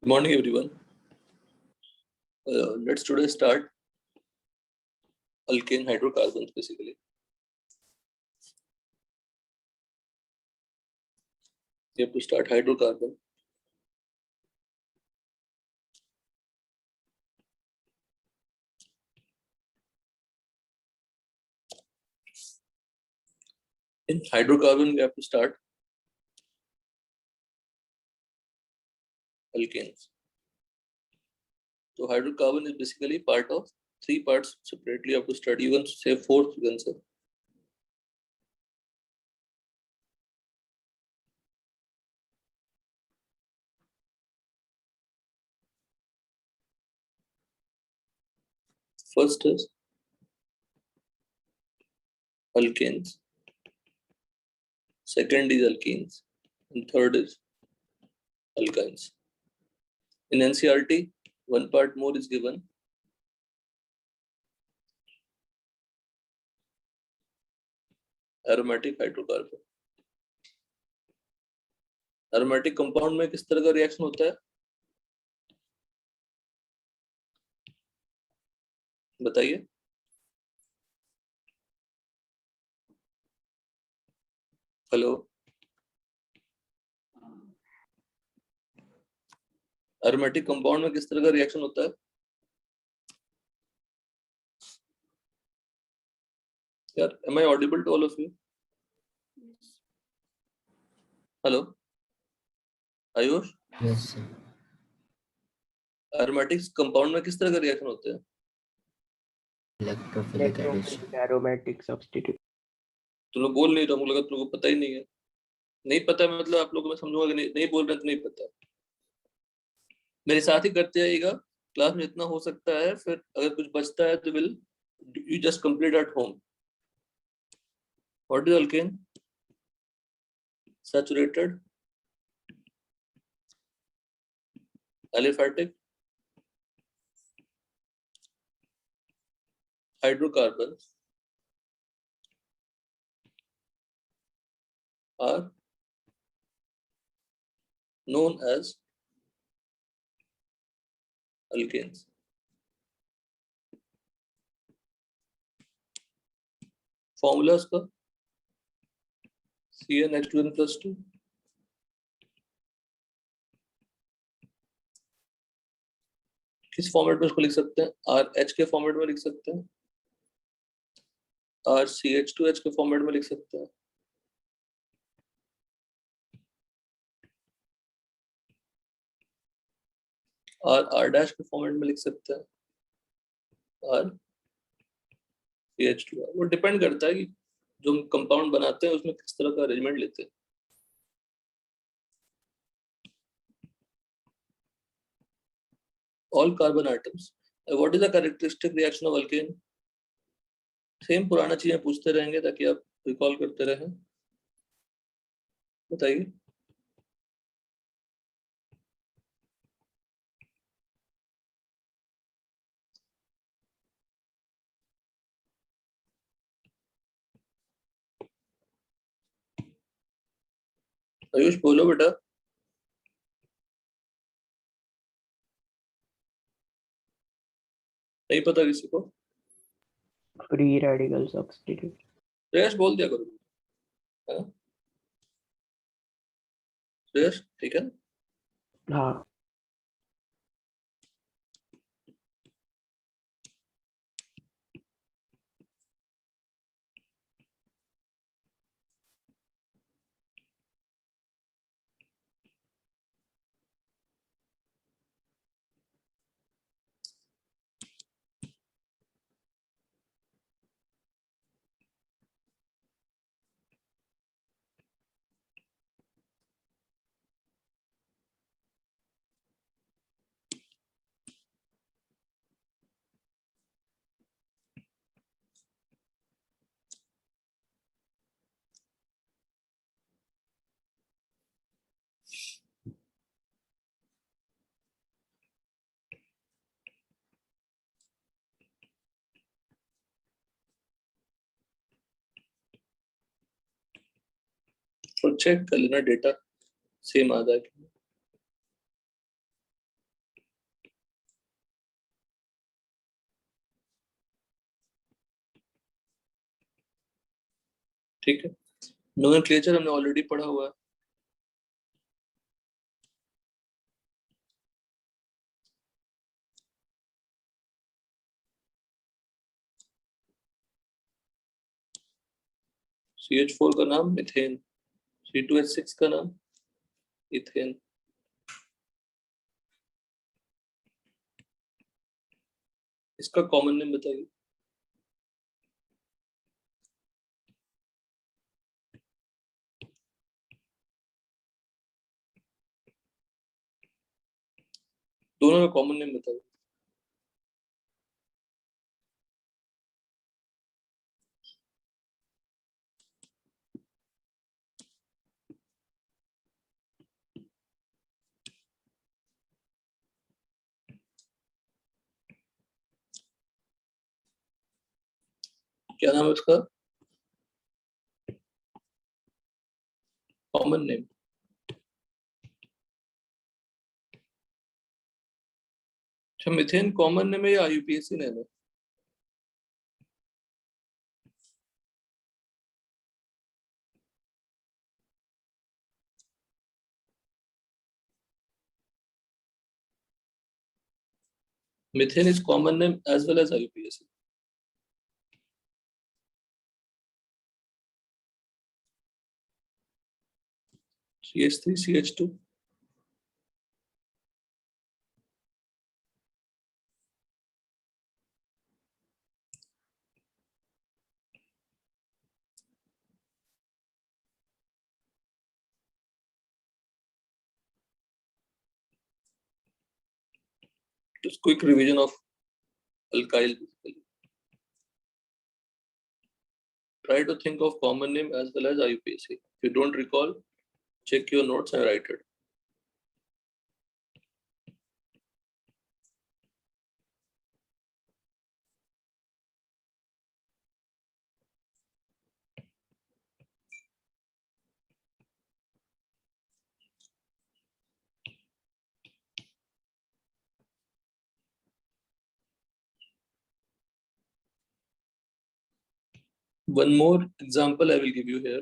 Good morning, everyone. Let's today start alkane hydrocarbons basically. You have to start hydrocarbon. In hydrocarbon, we have to start alkanes. So hydrocarbon is basically part of three parts separately. You have to study. You can say fourth, you can say. First is alkanes. Second is alkenes. And third is alkynes. In NCERT, one part more is given. Aromatic hydrocarbon. Aromatic compound में किस तरह का reaction होता है बताइए. Hello. Aromatic compound में किस तरह का रिएक्शन होता है यार? am I audible to all of you? Hello Ayush. Yes, sir. Aromatic compound में किस तरह का रिएक्शन होते हैं? Electrophilic addition. aromatic substitute. तुम लोग बोल नहीं रहे, मुझे लगा तुम लोगों को पता ही नहीं है. नहीं पता है मतलब आप लोगों को मैं समझूंगा कि नहीं बोल रहे तो नहीं पता. मेरे साथ ही करते आइएगा क्लास में जितना हो सकता है. फिर अगर कुछ बचता है तो will you just complete at home. What is alkane? Saturated, aliphatic, hydrocarbons are known as alkanes. Formulas का CnH2n+2 किस फॉर्मेट में उसको लिख सकते हैं? RH के फॉर्मेट में लिख सकते हैं, RCH2H के फॉर्मेट में लिख सकते हैं, R' के फॉर्मेट में लिख सकते हैं, RCH2. वो डिपेंड करता है कि जो हम कंपाउंड बनाते हैं उसमें किस तरह का अरेंजमेंट लेते हैं. All carbon atoms. What is the characteristic reaction of alkane? Same पुराना चीजें पूछते रहेंगे ताकि आप रिकॉल करते रहें. बताइए. आयुष बोलो बेटा. नहीं पता किसी को? Free radical substitute. श्रेयस बोल दिया करो. हाँ श्रेयस ठीक है. हाँ. तो चेक कर लेना डेटा सेम आ जाए. ठीक है, नोमेनक्लेचर हमने ऑलरेडी पढ़ा हुआ है। CH4 का नाम मिथेन, C2H6 का नाम इथेन। इसका कॉमन नेम बताइए। दोनों का कॉमन नेम बताइए। क्या नाम है उसका कॉमन नेम? अच्छा, मिथेन कॉमन नेम है या IUPAC नेम है? Methane is common name as well as IUPAC. CH3, CH2. Just quick revision of alkyl. Try to think of common name as well as IUPAC. If you don't recall, check your notes and write it. One more example I will give you here.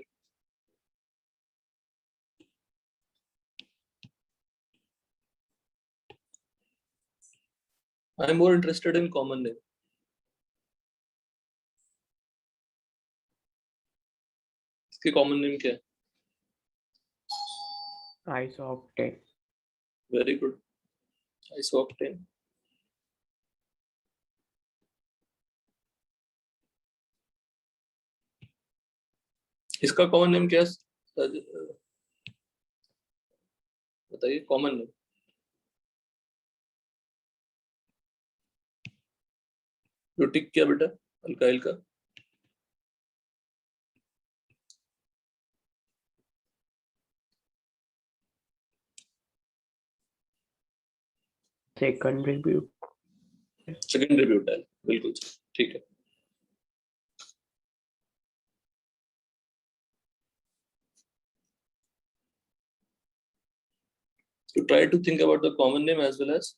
I am more interested in common name. इसके common name क्या है? Isooctane. Very good. Isooctane. इसका common name क्या है? बताइए common name. जो टिक किया बेटा अल्काइल का? Secondary butyl. सेकेंडरी ब्यूटाइल, बिल्कुल ठीक है। So try to think about the common name as well as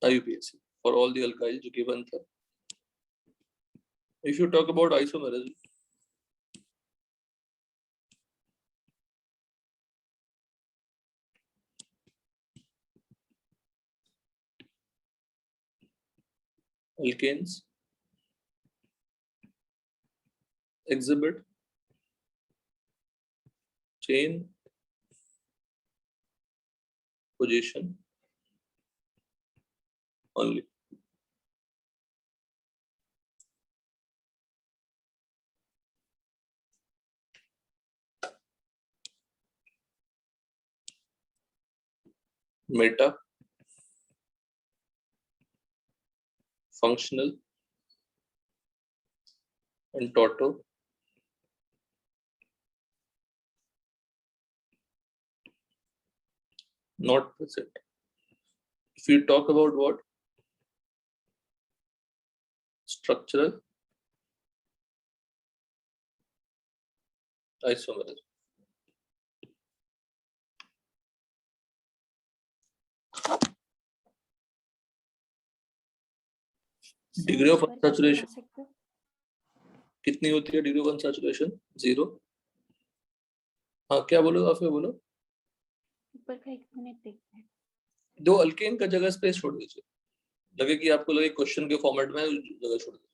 IUPAC for all the alkyl जो given था। If you talk about isomerism, alkanes exhibit chain position only. Meta, functional, and Toto. Not present. If you talk about what? Structural isomerism. Degree of unsaturation. कितनी होती है degree of unsaturation? 0। हाँ क्या बोलो आप, बोलो। ऊपर का 1 मिनट देखते हैं। दो अल्केन का जगह स्पेस छोड़ दीजिए, लगे कि आपको लगे क्वेश्चन के फॉर्मेट में जगह छोड़ दीजिए।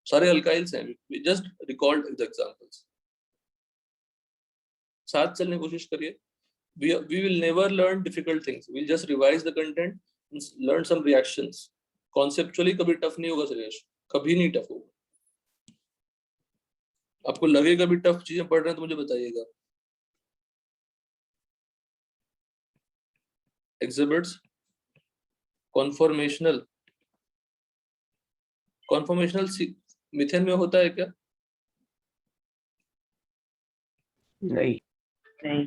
सारे अल्काइल्स हैं, जस्ट रिकॉल्ड एग्जांपल्स, साथ चलने की कोशिश करिए। we will never learn difficult things, we'll just revise the content and learn some reactions. Conceptually कभी टफ नहीं होगा सुरेश, कभी नहीं टफ होगा। आपको लगे कभी टफ चीजें पढ़ रहे हैं तो मुझे बताइएगा। एग्जिबिट्स, कॉन्फॉर्मेशनल, कॉन्फॉर्मेशनल मिथेन में होता है क्या? नहीं। नहीं।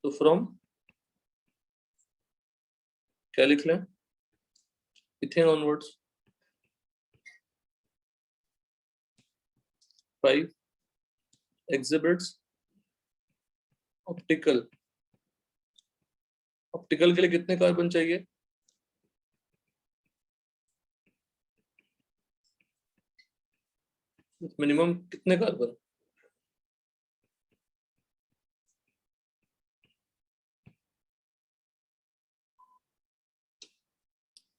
तो फ्रॉम क्या लिख लें? Methane onwards. 5 exhibits optical, optical के लिए कितने कार्बन चाहिए? मिनिमम कितने कार्बन?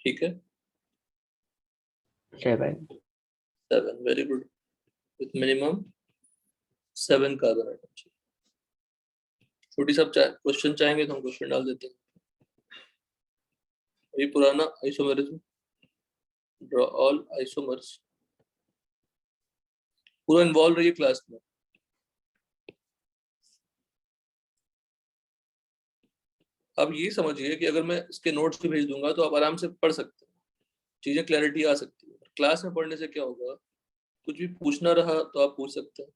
ठीक है, 7। 7, very good. With minimum 7 carbon atom. छोटी सा क्वेश्चन चाहेंगे तो हम क्वेश्चन डाल देते हैं। ये पुराना आइसोमेरिज्म, ड्रॉ ऑल आइसोमर्स, पूरा इन्वॉल्व रहिए क्लास में। अब ये समझिए कि अगर मैं इसके नोट्स भी भेज दूंगा तो आप आराम से पढ़ सकते हैं, चीजें क्लैरिटी आ सकती है। क्लास में पढ़ने से क्या होगा, कुछ भी पूछना रहा तो आप पूछ सकते हैं,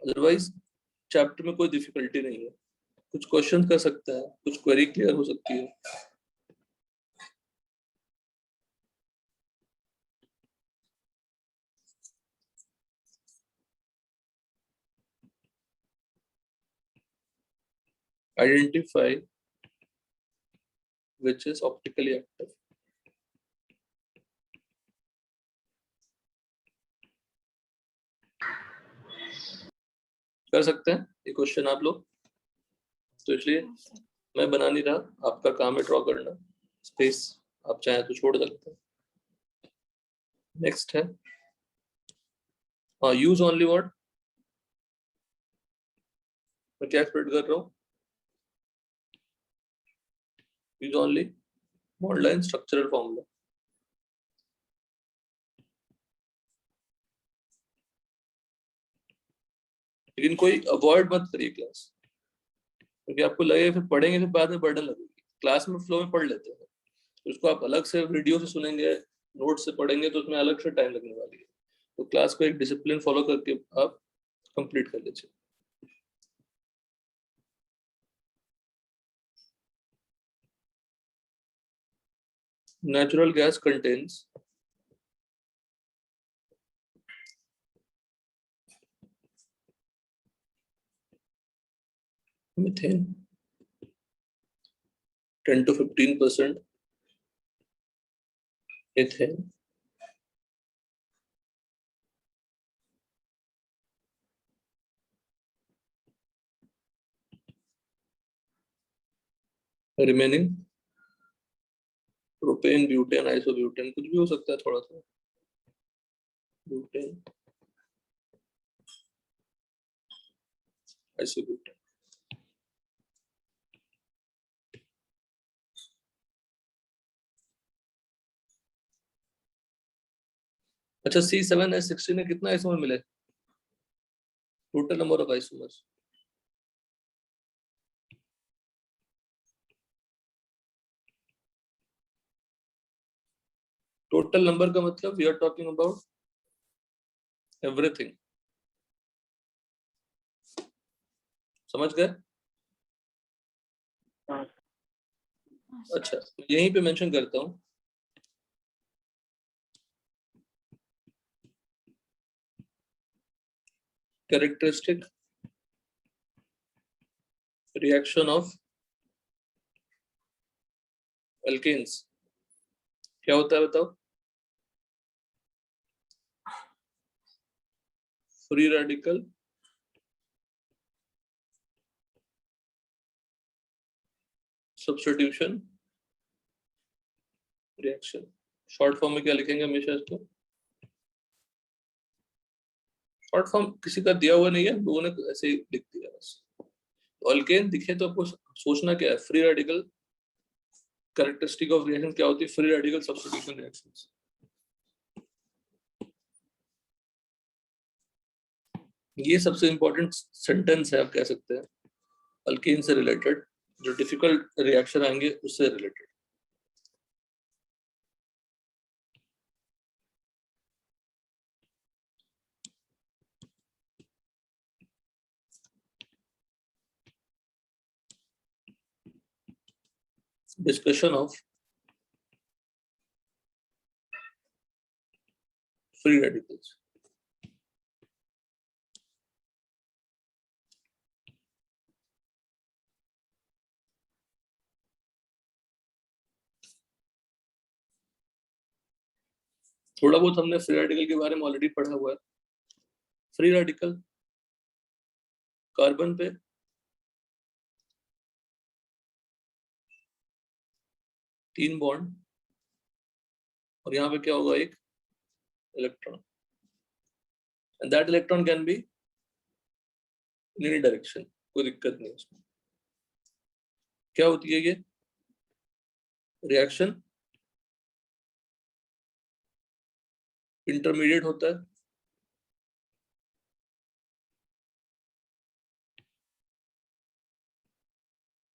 अदरवाइज चैप्टर में कोई डिफिकल्टी नहीं है। कुछ क्वेश्चन कर सकते हैं, कुछ क्वेरी क्लियर हो सकती है। Identify which is optically active। कर सकते हैं ये क्वेश्चन आप लोग, तो इसलिए मैं बना नहीं रहा, आपका काम है ड्रॉ करना। स्पेस आप चाहें तो छोड़ सकते हैं। नेक्स्ट है हाँ, यूज ओनली वर्ड। मैं क्या एक्सपेक्ट कर रहा हूँ? Use only bond line structural formula. लेकिन कोई अवॉइड मत करिए क्लास, क्योंकि आपको लगे फिर पढ़ेंगे फिर बाद में बर्डन लगेगी। क्लास में फ्लो में पढ़ लेते हैं, तो उसको आप अलग से वीडियो से सुनेंगे, नोट से पढ़ेंगे तो उसमें अलग से टाइम लगने वाली है। तो क्लास को एक डिसिप्लिन फॉलो करके आप कंप्लीट कर लीजिए। Natural gas contains methane 10 to 15%, ethane remaining propane, butane, isobutane, कुछ भी हो सकता है थोड़ा सा। Butane, isobutane. अच्छा, C7H16 में कितना आइसोमर मिले? Total number of isomers. Total number का मतलब we are talking about everything. समझ गए? अच्छा, यहीं पे मेंशन करता हूँ, कैरेक्टरिस्टिक रिएक्शन ऑफ अल्केन्स क्या होता है बताओ? Free radical substitution reaction. Short form में क्या लिखेंगे हमेशा इसको? शॉर्ट फॉर्म किसी का दिया हुआ नहीं है, लोगों ने ऐसे ही लिख दिया बस। अल्केन दिखे तो आपको सोचना क्या है, free radical characteristic of reaction क्या होती है? Free radical substitution reactions. ये सबसे इंपॉर्टेंट सेंटेंस है, आप कह सकते हैं अल्केन से रिलेटेड, जो डिफिकल्ट रिएक्शन आएंगे उससे related. Discussion of free radicals. थोड़ा बहुत हमने फ्री रेडिकल के बारे में ऑलरेडी पढ़ा हुआ है। फ्री रेडिकल कार्बन पे तीन बॉन्ड और यहाँ पे क्या होगा? एक electron, and that electron can be in any direction, कोई दिक्कत नहीं उसमें। क्या होती है ये रिएक्शन? इंटरमीडिएट होता है,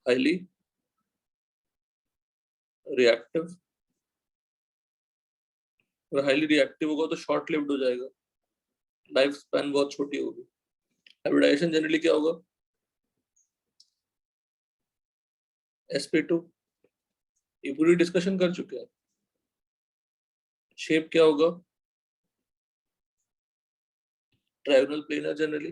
हाईली रिएक्टिव, और हाईली रिएक्टिव होगा तो शॉर्ट लिव्ड हो जाएगा, लाइफ स्पैन बहुत छोटी होगी। हाइब्रिडाइजेशन जनरली क्या होगा? sp2, ये पूरी डिस्कशन कर चुके हैं। शेप क्या होगा? Trigonal planar generally.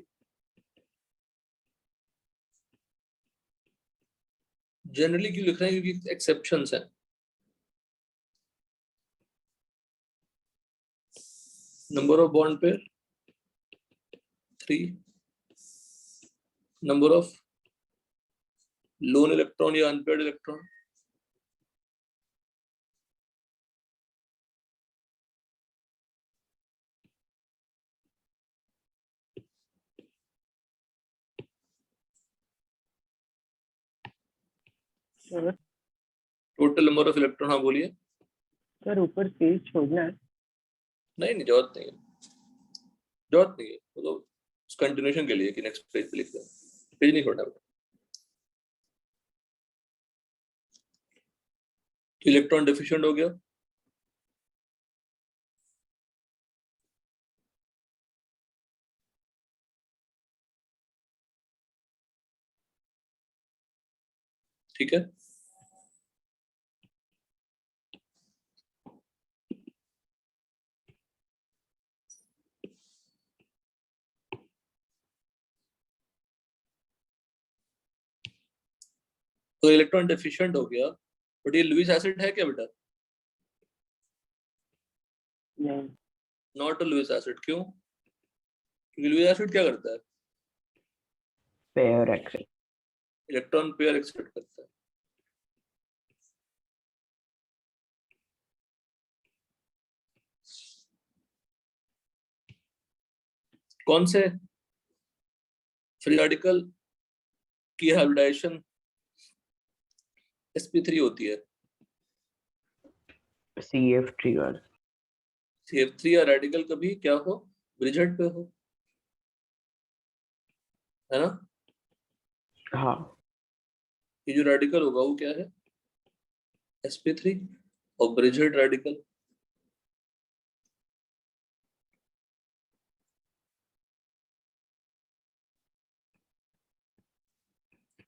जनरली क्यों लिख रहे हैं? क्योंकि एक्सेप्शंस हैं। Number of bond pair 3, number of lone electron या unpaired electron sir total number of electron. हाँ बोलिए। सर ऊपर पेज छोड़ना है। नहीं नहीं, जरूरत नहीं है, जरूरत नहीं है, वो तो कंटिन्यूएशन के लिए कि नेक्स्ट पेज पे लिख दें, पेज नहीं छोड़ना। इलेक्ट्रॉन डिफिशिएंट हो गया, ठीक है। तो इलेक्ट्रॉन डिफिशिएंट हो गया, बट ये लुईस एसिड है क्या बेटा? नहीं। Not a Lewis acid. क्यों? क्योंकि लुईस एसिड क्या करता है? Pair accept. Electron pair accept करता है। कौन से फ्री रेडिकल की हाइब्रिडाइजेशन sp3 होती है? CF trigger. CF3 या रेडिकल कभी क्या हो? ब्रिजहेड पे हो, है ना? हाँ। ये जो रेडिकल होगा वो क्या है? sp3। और bridgehead radical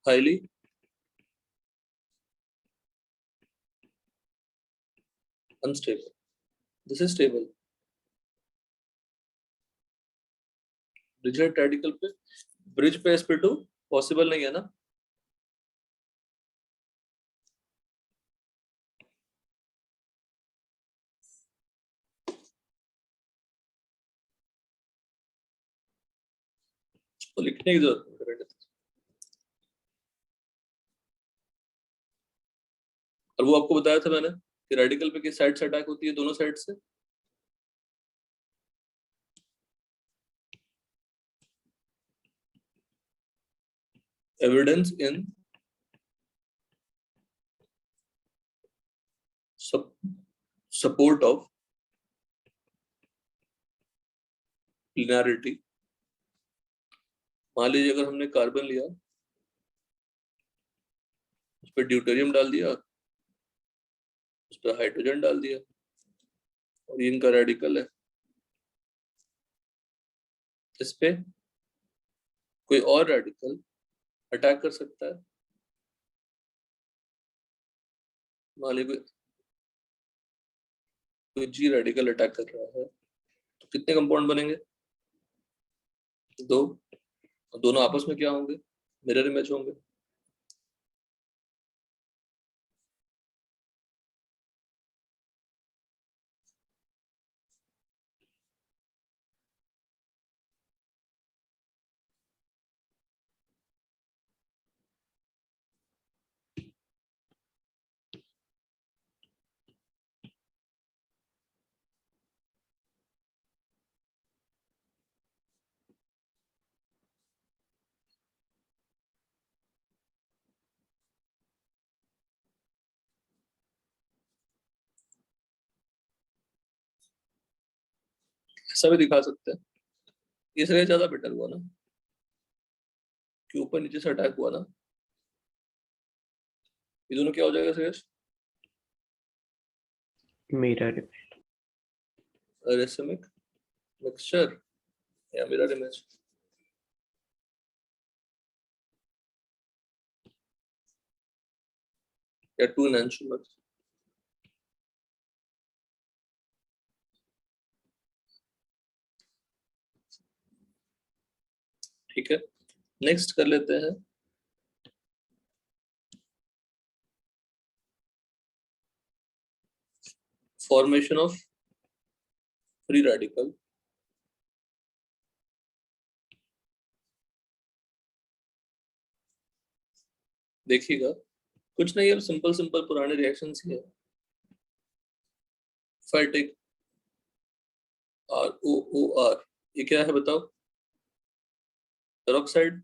highly unstable, this is stable. Bridgehead radical पे, ब्रिज पे sp2 पॉसिबल नहीं है ना? तो लिखने की जरूरत नहीं है। और वो आपको बताया था मैंने कि रेडिकल पे किस साइड से अटैक होती है, दोनों साइड से। Evidence in support of linearity. मान लीजिए अगर हमने कार्बन लिया, उस पर ड्यूटेरियम डाल दिया, उस पर हाइड्रोजन डाल दिया, और ये इनका रेडिकल है, इस पे कोई और रेडिकल अटैक कर सकता है। मान लीजिए कोई जी रेडिकल अटैक कर रहा है, तो कितने कंपाउंड बनेंगे? 2। दोनों आपस में क्या होंगे? मिरर इमेज होंगे। ऐसा भी दिखा सकते हैं। इसलिए ज्यादा बेटर हुआ ना कि ऊपर नीचे से अटैक हुआ ना। ये दोनों क्या हो जाएगा सुरेश? मिरर रेसिमिक मिक्सचर या मिरर इमेज। या टू एनहांसमेंट। ठीक है, नेक्स्ट कर लेते हैं फॉर्मेशन ऑफ फ्री रेडिकल। देखिएगा, कुछ नहीं, अब सिंपल सिंपल पुराने रिएक्शंस ही है। फाइटिक ROOR, ये क्या है बताओ? पेरोक्साइड।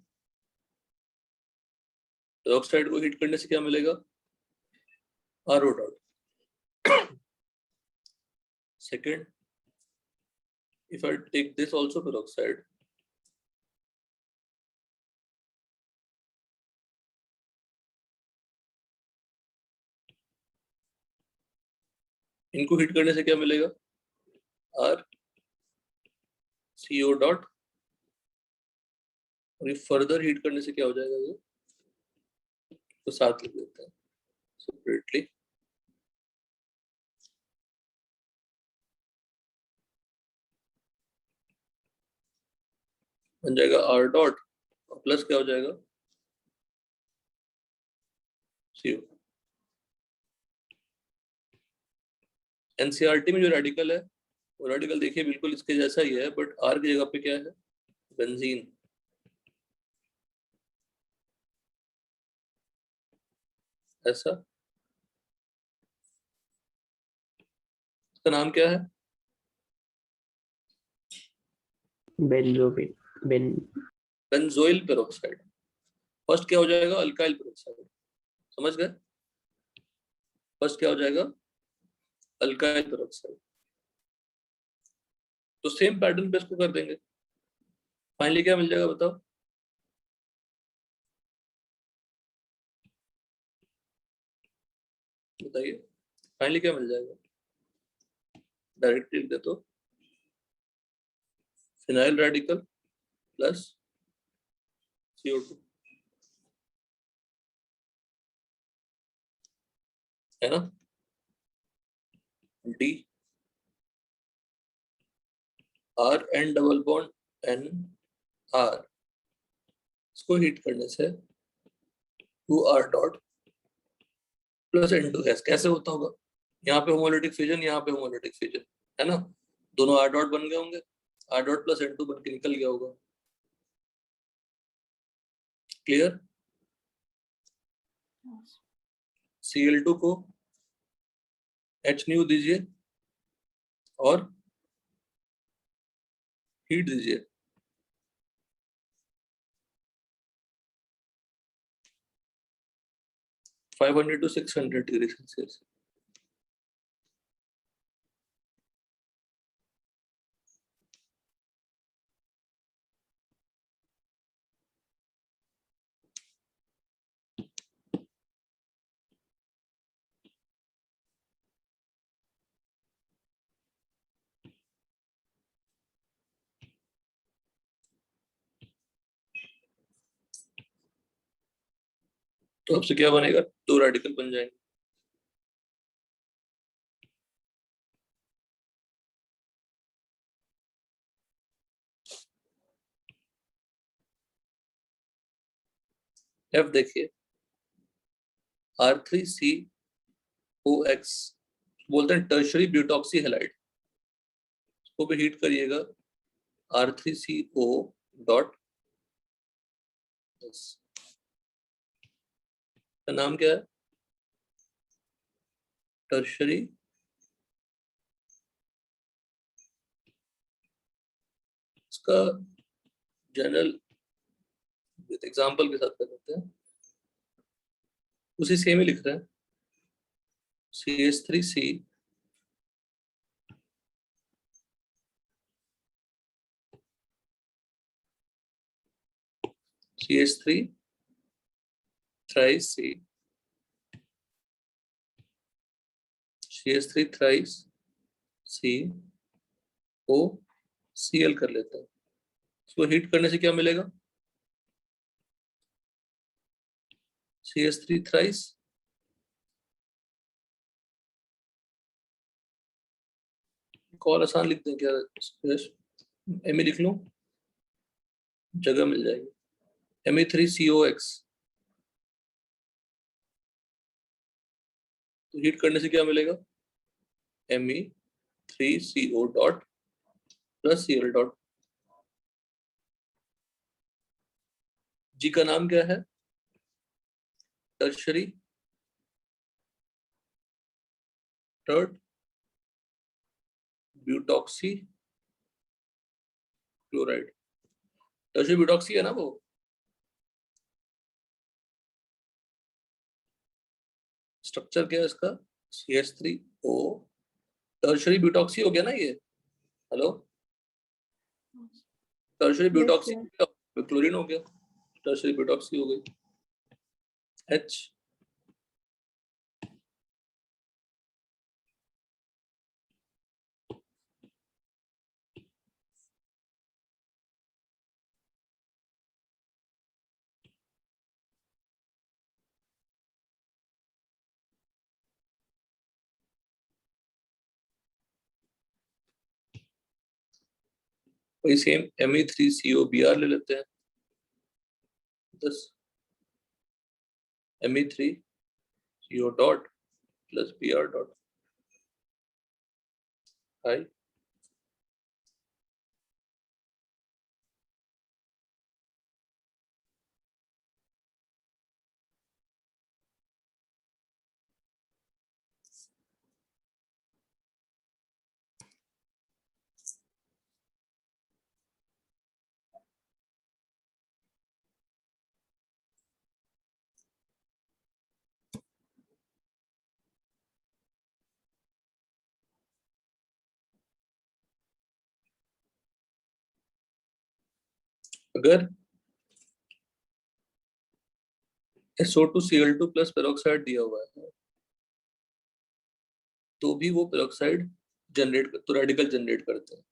पेरोक्साइड को हीट करने से क्या मिलेगा? RO dot. Second, if I take this also peroxide, इनको हीट करने से क्या मिलेगा? RCO dot. और ये फर्दर हीट करने से क्या हो जाएगा? ये तो साथ लिख देते हैं सेपरेटली। बन जाएगा R डॉट, और प्लस क्या हो जाएगा? CO। NCERT में जो रेडिकल है, वो रेडिकल देखिए बिल्कुल इसके जैसा ही है, बट R की जगह पे क्या है? बेंजीन। ऐसा, इसका नाम क्या है? Benzoyl peroxide. फर्स्ट क्या हो जाएगा? Alkyl peroxide. समझ गए? फर्स्ट क्या हो जाएगा? Alkyl peroxide. तो सेम पैटर्न पे इसको कर देंगे। फाइनली क्या मिल जाएगा बताओ? बताइए, फाइनली क्या मिल जाएगा? डायरेक्टली लिख दे तो फिनाइल रेडिकल प्लस CO2, है ना? D R N double bond N R, इसको हीट करने से 2R डॉट प्लस N2S। कैसे होता होगा? यहाँ पे होमोलिटिक फिजन, यहाँ पे होमोलिटिक फिजन, है ना? दोनों R डॉट बन गए होंगे, R डॉट प्लस N2 बन के निकल गया होगा। क्लियर? Cl2 को H न्यू दीजिए और हीट दीजिए। Five 500 to 600 degree Celsius. तो आपसे क्या बनेगा? 2 रेडिकल बन जाएंगे। F देखिए, R3COX बोलते हैं टर्शरी ब्यूटॉक्सी हैलाइड। इसको भी हीट करिएगा, R3CO डॉट, का नाम क्या है? टर्शरी इसका जनरल एग्जांपल के साथ कर लेते हैं, उसी सेम ही लिख रहे हैं। CH3C CH3 thrice C CH3 thrice C O Cl कर लेते हैं। इसको हीट करने से क्या मिलेगा? CH3 thrice और आसान लिखते हैं क्या? Me लिख लो, जगह मिल जाएगी। Me3COX तो हीट करने से क्या मिलेगा? Me3CO dot plus Cl dot. जी का नाम क्या है? Tertiary third butoxy chloride. Tertiary butoxy है ना वो। स्ट्रक्चर क्या है इसका? CH3O टर्शरी ब्यूटॉक्सी हो गया ना ये। हेलो, टर्शरी ब्यूटॉक्सी क्लोरीन हो गया, टर्शरी ब्यूटॉक्सी हो गई। H वही सेम Me3COBr ले लेते हैं। 10 Me3CO dot plus Br dot. High अगर SO2Cl2 प्लस पेरोक्साइड दिया हुआ है तो भी वो पेरोक्साइड जनरेट तो रेडिकल जनरेट करते हैं।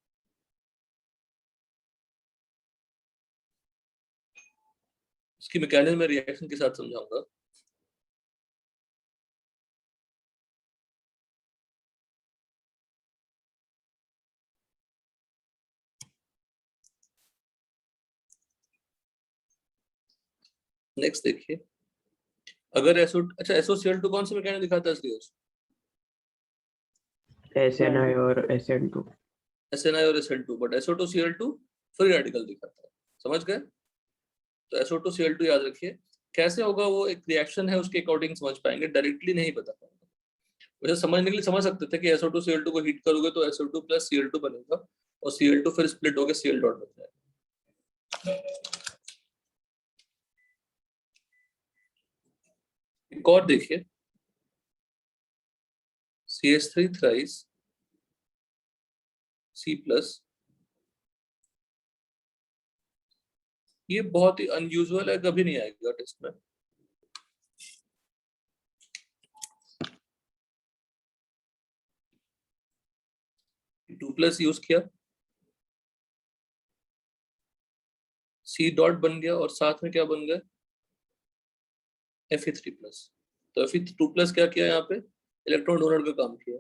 इसकी मैकेनिज्म में रिएक्शन के साथ समझाऊंगा। नेक्स्ट देखिए, अगर अच्छा SOCl2 कौन सा मैकेनिज्म दिखाता है इसलिए? SNI और SN2। SNI और SN2, but SO2Cl2 free radical दिखाता है। समझ गए? तो SO2 Cl2 याद रखिए। कैसे होगा वो, एक रिएक्शन है उसके अकॉर्डिंग समझ पाएंगे, डायरेक्टली नहीं बता पाएंगे। वैसे समझने के लिए समझ सकते थे कि SO2 Cl2 को हीट करोगे तो SO2 + Cl2 बनेगा और Cl2 फिर स्प्लिट होकर Cl डॉट बन जाएगा। एक और देखिए, CH3 thrice C+, ये बहुत ही अनयूजुअल है, कभी नहीं आएगा टेस्ट में। 2+ यूज किया, C डॉट बन गया और साथ में क्या बन गया, Fe3+। तो Fe2+ क्या किया यहाँ पे, इलेक्ट्रॉन डोनर का काम किया।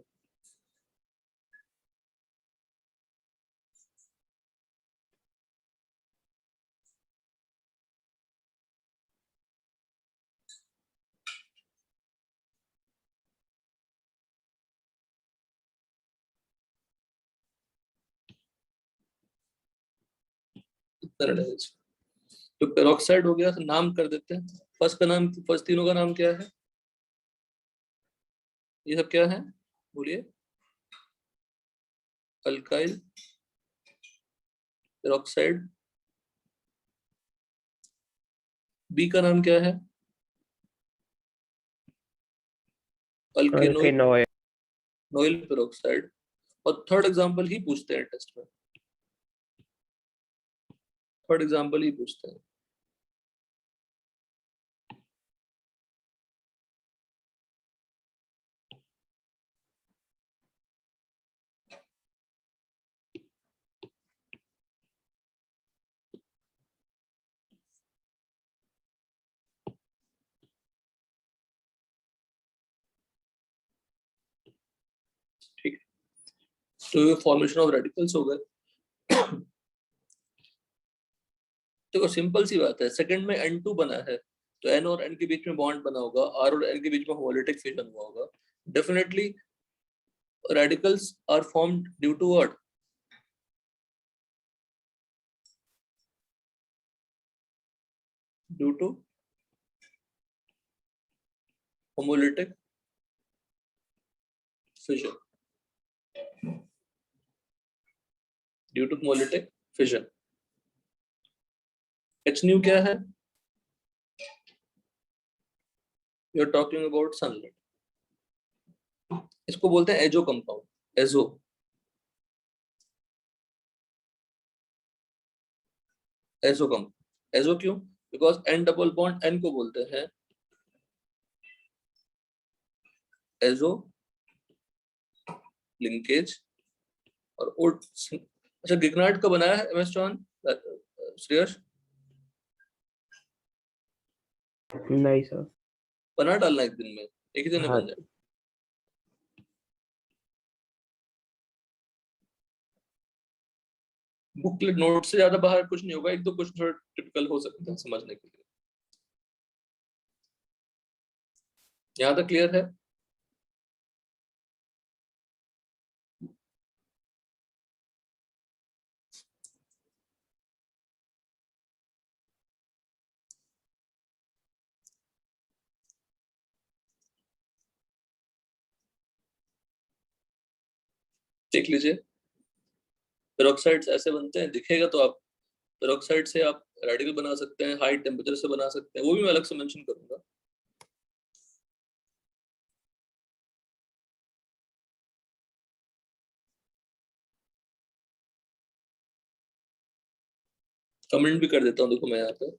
तो पेरोक्साइड हो गया, तो नाम कर देते हैं। फर्स्ट का नाम, फर्स्ट तीनों का नाम क्या है, ये सब क्या है बोलिए, अल्काइल, पेरोक्साइड। बी का नाम क्या है, अल्केनोइल, Alkenoid. नोइल पेरोक्साइड। और थर्ड एग्जांपल ही पूछते हैं टेस्ट में, थर्ड एग्जांपल ही पूछते हैं। ठीक है, तो ये फॉर्मेशन ऑफ रेडिकल्स हो गए। देखो सिंपल सी बात है, सेकंड में N2 बना है तो N और N के बीच में बॉन्ड बना होगा, R और N के बीच में होमोलिटिक फिजन हुआ होगा। Definitely radicals are formed due to what, due to homolytic fission, due to homolytic fission। H nu क्या है, you are talking about sunlight, इसको बोलते हैं azo compound, azo. Azo compound, azo क्यों, because N double bond N को बोलते हैं azo linkage. और अच्छा गिगनार्ड का बनाया है MS जॉन, श्रेयस नहीं सर। बना डालना एक दिन में, एक ही दिन में हाँ बन जाए। बुकलेट नोट से ज्यादा बाहर कुछ नहीं होगा, एक दो क्वेश्चन थोड़ा टिपिकल हो सकते हैं समझने के लिए। यहाँ तक क्लियर है। देख लीजिए, पेरोक्साइड्स ऐसे बनते हैं, दिखेगा तो आप पेरोक्साइड से आप रेडिकल बना सकते हैं, हाई टेम्परेचर से बना सकते हैं, वो भी मैं अलग से मेंशन करूंगा। कमेंट भी कर देता हूँ, देखो मैं यहाँ पे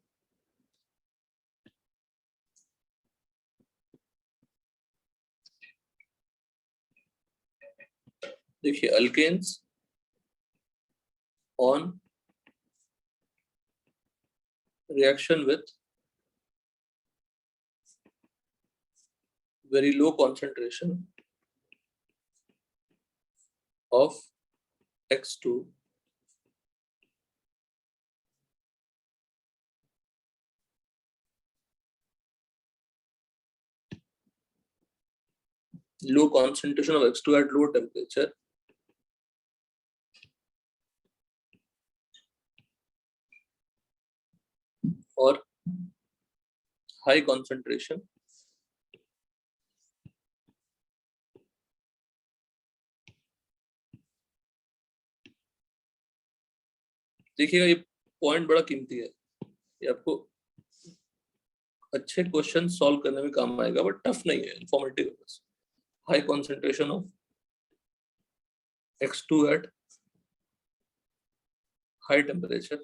देखिए, alkanes on reaction with very low concentration of X2 low concentration of X2 at low temperature और हाई कॉन्सेंट्रेशन देखिएगा, ये पॉइंट बड़ा कीमती है, ये आपको अच्छे क्वेश्चन सॉल्व करने में काम आएगा, बट टफ नहीं है, इंफॉर्मेटिव है बस। High concentration of X2 at high temperature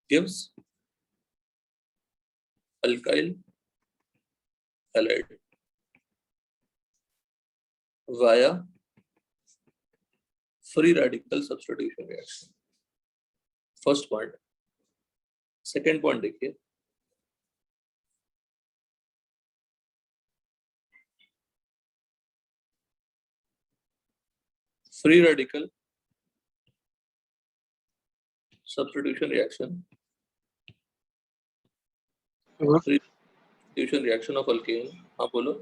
gives alkyl halide via free radical substitution reaction। First point. Second point देखिए, free radical substitution reaction, free substitution reaction of alkane। हाँ बोलो।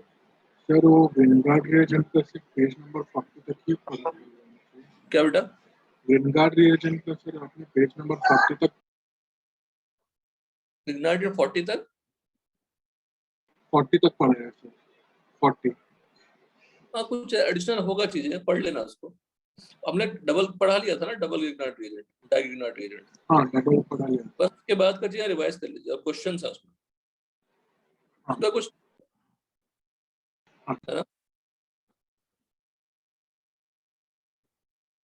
Sir वो विनगार्ड reagent का सिर्फ page number 40 तक ही पढ़ा है। क्या बेटा? विनगार्ड रिएजेंट का सर आपने पेज नंबर 40 तक विनगार्ड 40 तक पढ़ा है सर। 40। हाँ, कुछ एडिशनल होगा चीजें, पढ़ लेना उसको। हमने डबल पढ़ा लिया था ना, डबल इग्नाइट रिएजेंट, डाइग्नाइट रिएजेंट। हाँ डबल पढ़ा लिया। बस उसके बाद का चीजें रिवाइज कर लीजिए। अब क्वेश्चन है उसमें, हाँ। उसका कुछ हाँ। है ना,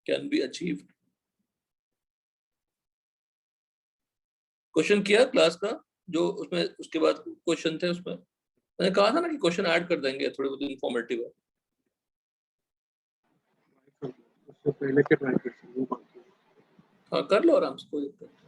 कैन बी अचीव्ड। क्वेश्चन किया क्लास का, जो उसमें उसके बाद क्वेश्चन थे, उसमें मैंने कहा था ना कि क्वेश्चन ऐड कर देंगे, थोड़े बहुत इंफॉर्मेटिव है। उससे पहले के ट्राई कर सकते हो। हाँ कर लो आराम से, कोई दिक्कत नहीं।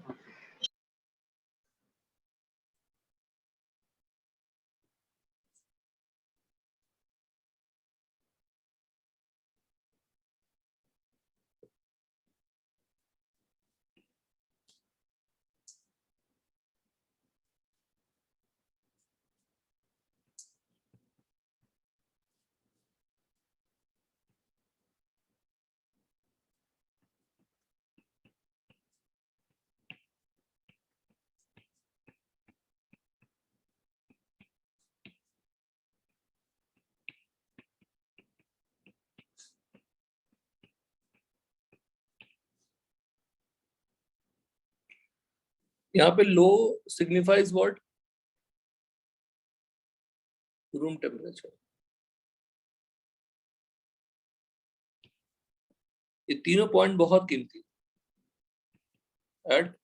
यहाँ पे लो सिग्निफाइज व्हाट? Room temperature. ये तीनों पॉइंट बहुत कीमती। At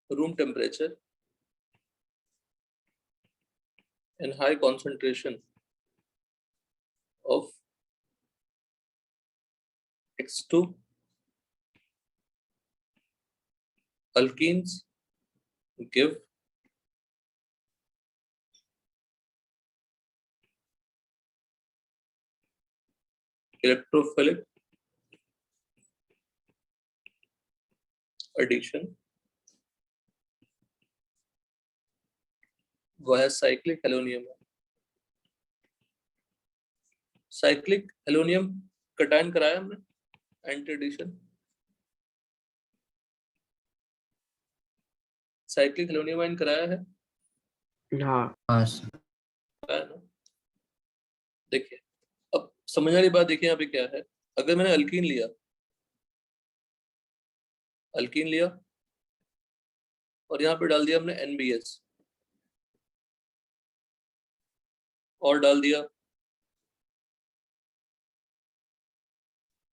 room temperature and high concentration of X2 alkenes give electrophilic addition via cyclic helium। Cyclic halonium cation कराया हमने, anti addition. Cyclic halonium ion कराया है। हाँ कराया ना। देखिए अब समझने वाली बात देखिए यहाँ पे क्या है। अगर मैंने अल्कीन लिया और यहाँ पे डाल दिया हमने NBS और डाल दिया,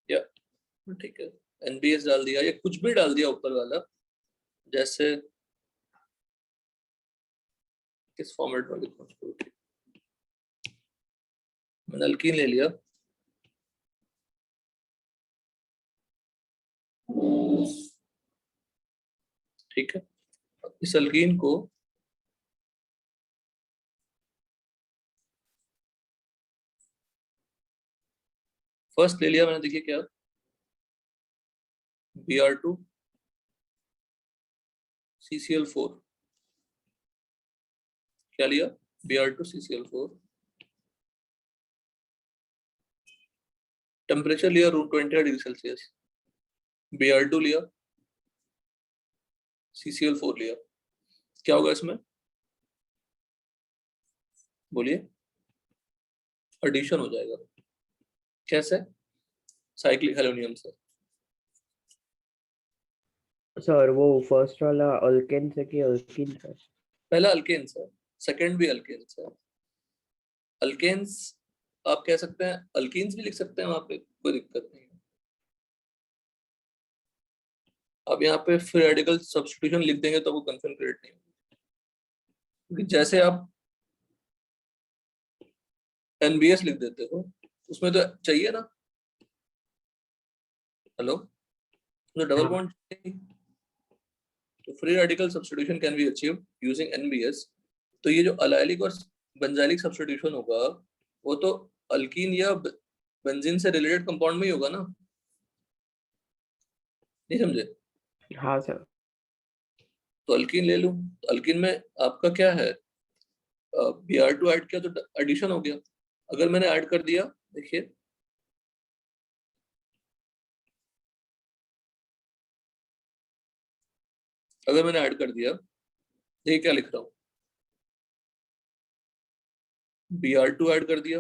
या ठीक है NBS डाल दिया या कुछ भी डाल दिया ऊपर वाला, जैसे किस फॉर्मेट में लिखूं उसको, मैंने अल्कीन ले लिया, ठीक है। इस अल्कीन को फर्स्ट ले लिया मैंने, देखिए क्या Br2 CCl4, क्या लिया? Br2 CCl4, टेम्परेचर लिया रूम 20 डिग्री सेल्सियस, Br2 लिया, CCl4 लिया, क्या होगा इसमें? बोलिए। एडिशन हो जाएगा। कैसे? साइक्लिक हेलोनियम से। सर वो फर्स्ट वाला अल्केन से कि अल्कीन से? पहला अल्केन से, सेकंड भी अल्केन से। अल्केन्स आप कह सकते हैं, अल्कीन्स भी लिख सकते हैं, वहां पे कोई दिक्कत नहीं है। अब यहाँ पे फ्री रेडिकल सब्स्टिट्यूशन लिख देंगे तो वो कंफर्म क्रिएट नहीं होगी, क्योंकि जैसे आप NBS लिख देते हो उसमें तो चाहिए ना, हेलो, तो डबल बॉन्ड चाहिए। तो free radical substitution can be achieved using NBS। तो ये जो अलाइलिक और बेंजाइलिक सब्स्टिट्यूशन होगा वो तो अल्कीन या बेंजीन से रिलेटेड कंपाउंड में ही होगा ना, नहीं समझे? हाँ सर। तो अल्कीन ले लूं, तो अल्कीन में आपका क्या है, Br2 ऐड किया तो एडिशन हो गया। अगर मैंने ऐड कर दिया, देखिए अगर मैंने ऐड कर दिया, देखिए क्या लिख रहा हूं, Br2 ऐड कर दिया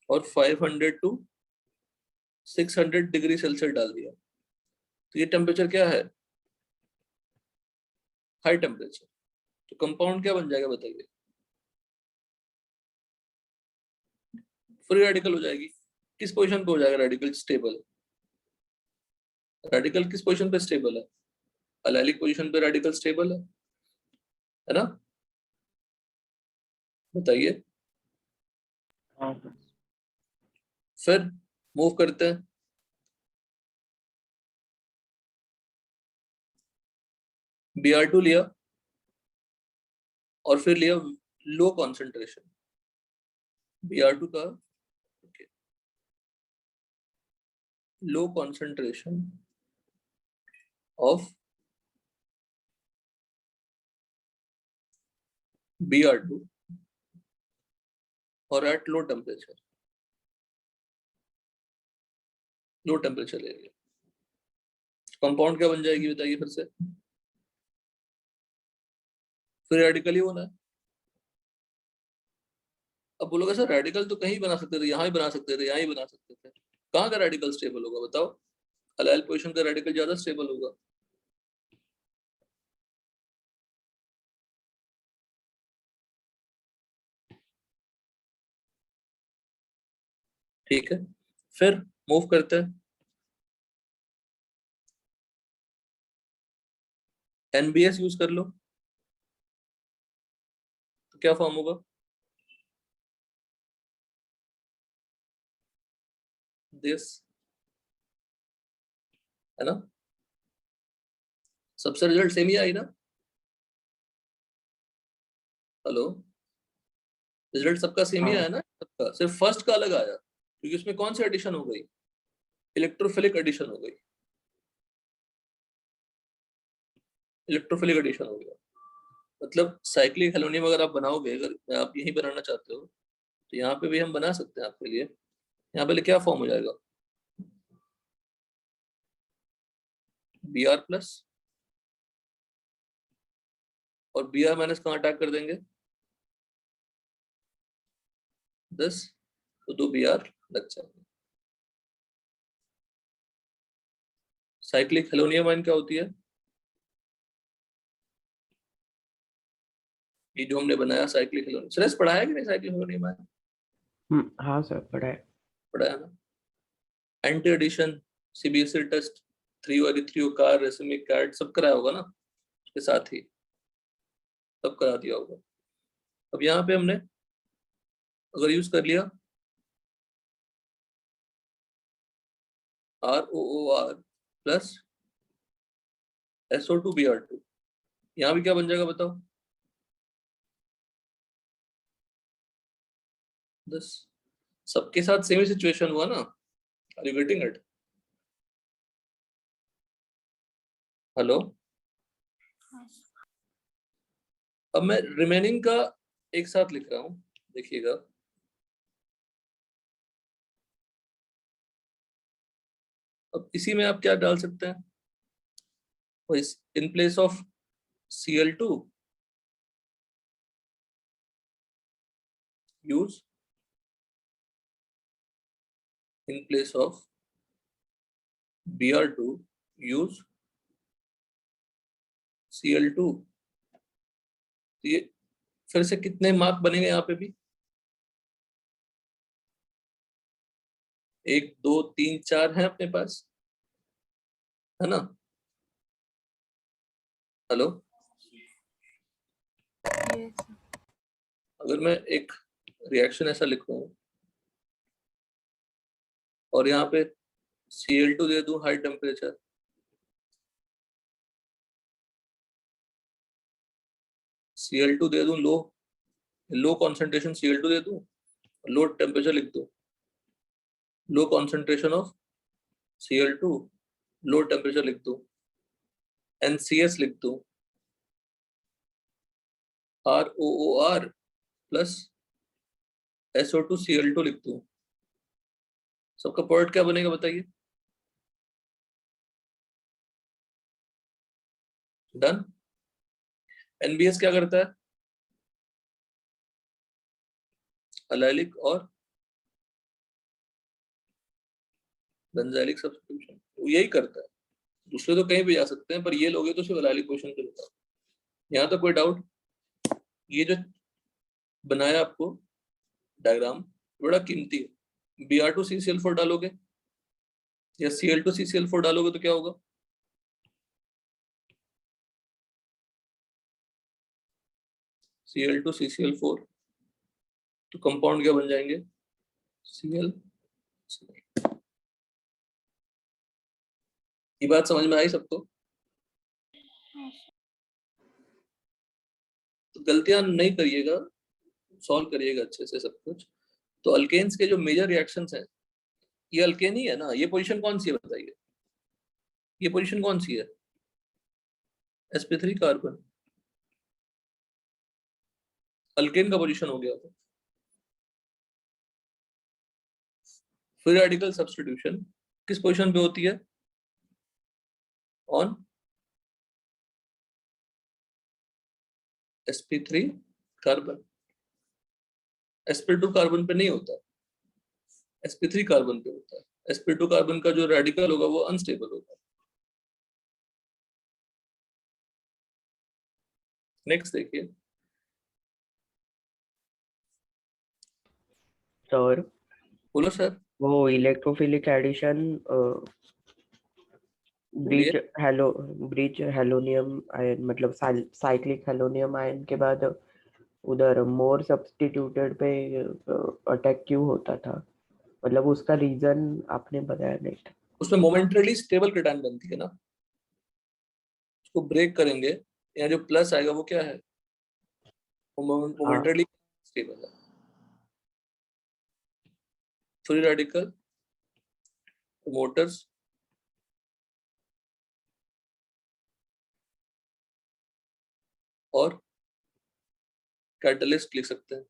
और 500 to 600 डिग्री सेल्सियस डाल दिया, तो ये टेम्परेचर क्या है? High temperature. तो कंपाउंड क्या बन जाएगा बताइए? फ्री रेडिकल हो जाएगी। किस पोजीशन पे हो जाएगा रेडिकल स्टेबल? रेडिकल किस पोजीशन पे स्टेबल है? अलाइलिक पोजीशन पे रेडिकल स्टेबल है ना? बताइए। हाँ फिर मूव करते हैं, Br2 लिया और फिर लिया लो कॉन्सेंट्रेशन Br2 का, लो कॉन्सेंट्रेशन ऑफ Br2 और at low temperature, low temperature ले लिया, कंपाउंड क्या बन जाएगी बताइए फिर से? फिर रेडिकल ही होना है। अब बोलोगे सर रेडिकल तो कहीं बना सकते थे, यहाँ ही बना सकते थे, यहाँ ही बना सकते थे, कहाँ का रेडिकल स्टेबल होगा बताओ? अलाइल पोजीशन का रेडिकल ज्यादा स्टेबल होगा। ठीक है, फिर मूव करते हैं, NBS यूज कर लो, तो क्या फॉर्म होगा? दिस, है ना? सबसे रिजल्ट सेम ही आई ना? हेलो, रिजल्ट सबका सेम ही हाँ आया ना सबका, सिर्फ फर्स्ट का अलग आया, क्योंकि उसमें कौन सी एडिशन हो गई? इलेक्ट्रोफिलिक एडिशन हो गई, इलेक्ट्रोफिलिक एडिशन हो गया। मतलब साइक्लिक हेलोनियम अगर आप बनाओगे, अगर आप यही बनाना चाहते हो तो यहाँ पे भी हम बना सकते हैं आपके लिए। यहाँ पे क्या फॉर्म हो जाएगा? Br प्लस और Br माइनस कहाँ अटैक कर देंगे? 10, तो 2 Br लग जाएंगे। साइक्लिक हेलोनियम आयन क्या होती है? ये जो हमने बनाया साइक्लिक हेलोनियम, सर पढ़ाया कि नहीं साइक्लिक हेलोनियम आयन? हाँ सर पढ़ा है। पढ़ाया ना? एंटी एडिशन, CBSE टेस्ट, 3 कार रेसिमिक कैट सब कराया होगा ना उसके साथ ही, सब करा दिया होगा। अब यहाँ पे हमने अगर यूज कर लिया ROOR प्लस SO2Br2, यहाँ भी क्या बन जाएगा बताओ? 10। सबके साथ सेम ही सिचुएशन हुआ ना? Are you getting it? Hello, हाँ, अब मैं रिमेनिंग का एक साथ लिख रहा हूँ, देखिएगा। अब इसी में आप क्या डाल सकते हैं, in place of Cl2 use in place of Br2 use Cl2। ये फिर से कितने मार्क बनेंगे यहाँ पे भी, 1 2 3 4 हैं अपने पास, है ना। हेलो, yes, अगर मैं एक रिएक्शन ऐसा लिखूं और यहाँ पे Cl2 दे दूं हाई टेम्परेचर, Cl2 दे दूं लो कॉन्सेंट्रेशन Cl2 दे दूं, लो टेम्परेचर लिख दूं, low concentration of Cl2, low temperature लिख दूं, NCS लिख दूं, ROOR प्लस SO2 Cl2 लिख दूं, सबका प्रोडक्ट क्या बनेगा बताइए। डन। NBS क्या करता है, अलाइलिक और बेंजाइलिक सब्स्टिट्यूशन, वो यही करता है। दूसरे तो कहीं भी जा सकते हैं, पर ये लोग तो सिर्फ अलाइलिक क्वेश्चन पे होता है। यहाँ तो कोई डाउट, ये जो बनाया आपको डायग्राम बड़ा कीमती है। Br2CCl4 डालोगे या Cl2CCl4 डालोगे तो क्या होगा, Cl2CCl4 तो कंपाउंड क्या बन जाएंगे, Cl। ये बात समझ में आई सबको, तो गलतियां नहीं करिएगा, सॉल्व करिएगा अच्छे से सब कुछ। तो अल्केन्स के जो मेजर रिएक्शंस हैं, ये अल्केन ही है ना। ये पोजीशन कौन सी है बताइए, ये पोजीशन कौन सी है, sp3 कार्बन, अल्केन का पोजीशन हो गया। फ्री रेडिकल सब्स्टिट्यूशन किस पोजीशन पे होती है, on sp3 carbon, sp2 carbon पे नहीं होता, sp3 कार्बन पे होता है। sp2 कार्बन का जो रेडिकल होगा वो अनस्टेबल होगा। नेक्स्ट देखिए, सर बोलो सर। वो इलेक्ट्रोफिलिक एडिशन बोलिए। ब्रिज हेलोनियम आयन मतलब साइक्लिक हेलोनियम आयन के बाद उधर मोर सब्स्टिट्यूटेड पे अटैक क्यों होता था, मतलब उसका रीजन आपने बताया नहीं था। उसमें मोमेंटरीली स्टेबल केटायन बनती है ना, उसको ब्रेक करेंगे, यहाँ जो प्लस आएगा वो क्या है, वो हाँ मोमेंटरीली स्टेबल है। फ्री रेडिकल प्रमोटर्स और कैटलिस्ट लिख सकते हैं,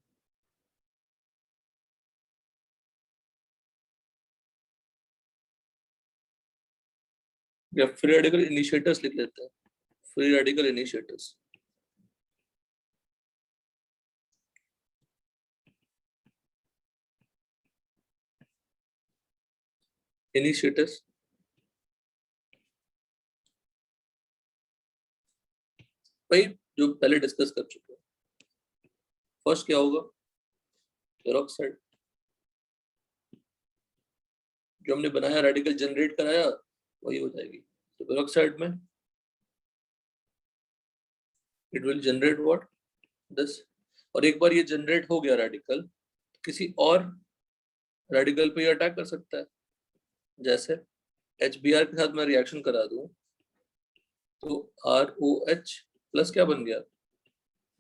या फ्री रेडिकल इनिशिएटर्स लिख लेते हैं, फ्री रेडिकल इनिशिएटर्स। इनिशिएटर्स भाई जो पहले डिस्कस कर चुके हैं। फर्स्ट क्या होगा, पेरोक्साइड, जो हमने बनाया रेडिकल जनरेट कराया वही हो जाएगी। तो पेरोक्साइड में it will generate what, this. और एक बार ये जनरेट हो गया रेडिकल, किसी और रेडिकल पे अटैक कर सकता है। जैसे HBr के साथ मैं रिएक्शन करा दूं तो ROH प्लस क्या बन गया,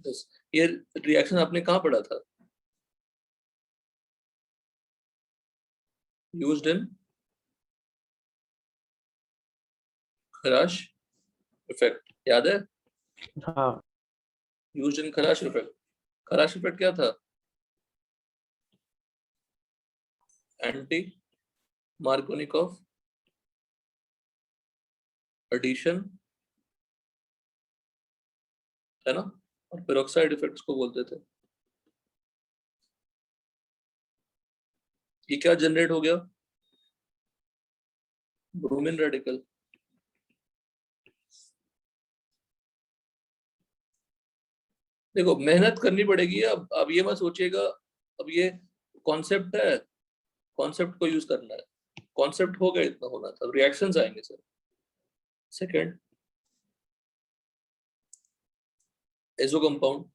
दिस। ये रिएक्शन आपने कहाँ पढ़ा था, यूज्ड इन खराश इफेक्ट याद है? हाँ यूज्ड इन खराश इफेक्ट। खराश इफेक्ट क्या था? एंटी मार्कोनिकॉफ एडिशन, है ना, और पेरोक्साइड इफेक्ट्स को बोलते थे। ये क्या जनरेट हो गया? Bromine radical. देखो मेहनत करनी पड़ेगी। अब ये मत सोचिएगा, अब ये कॉन्सेप्ट है, कॉन्सेप्ट को यूज करना है। कॉन्सेप्ट हो गया, इतना होना था, रिएक्शंस आएंगे सर। सेकंड, एजो कंपाउंड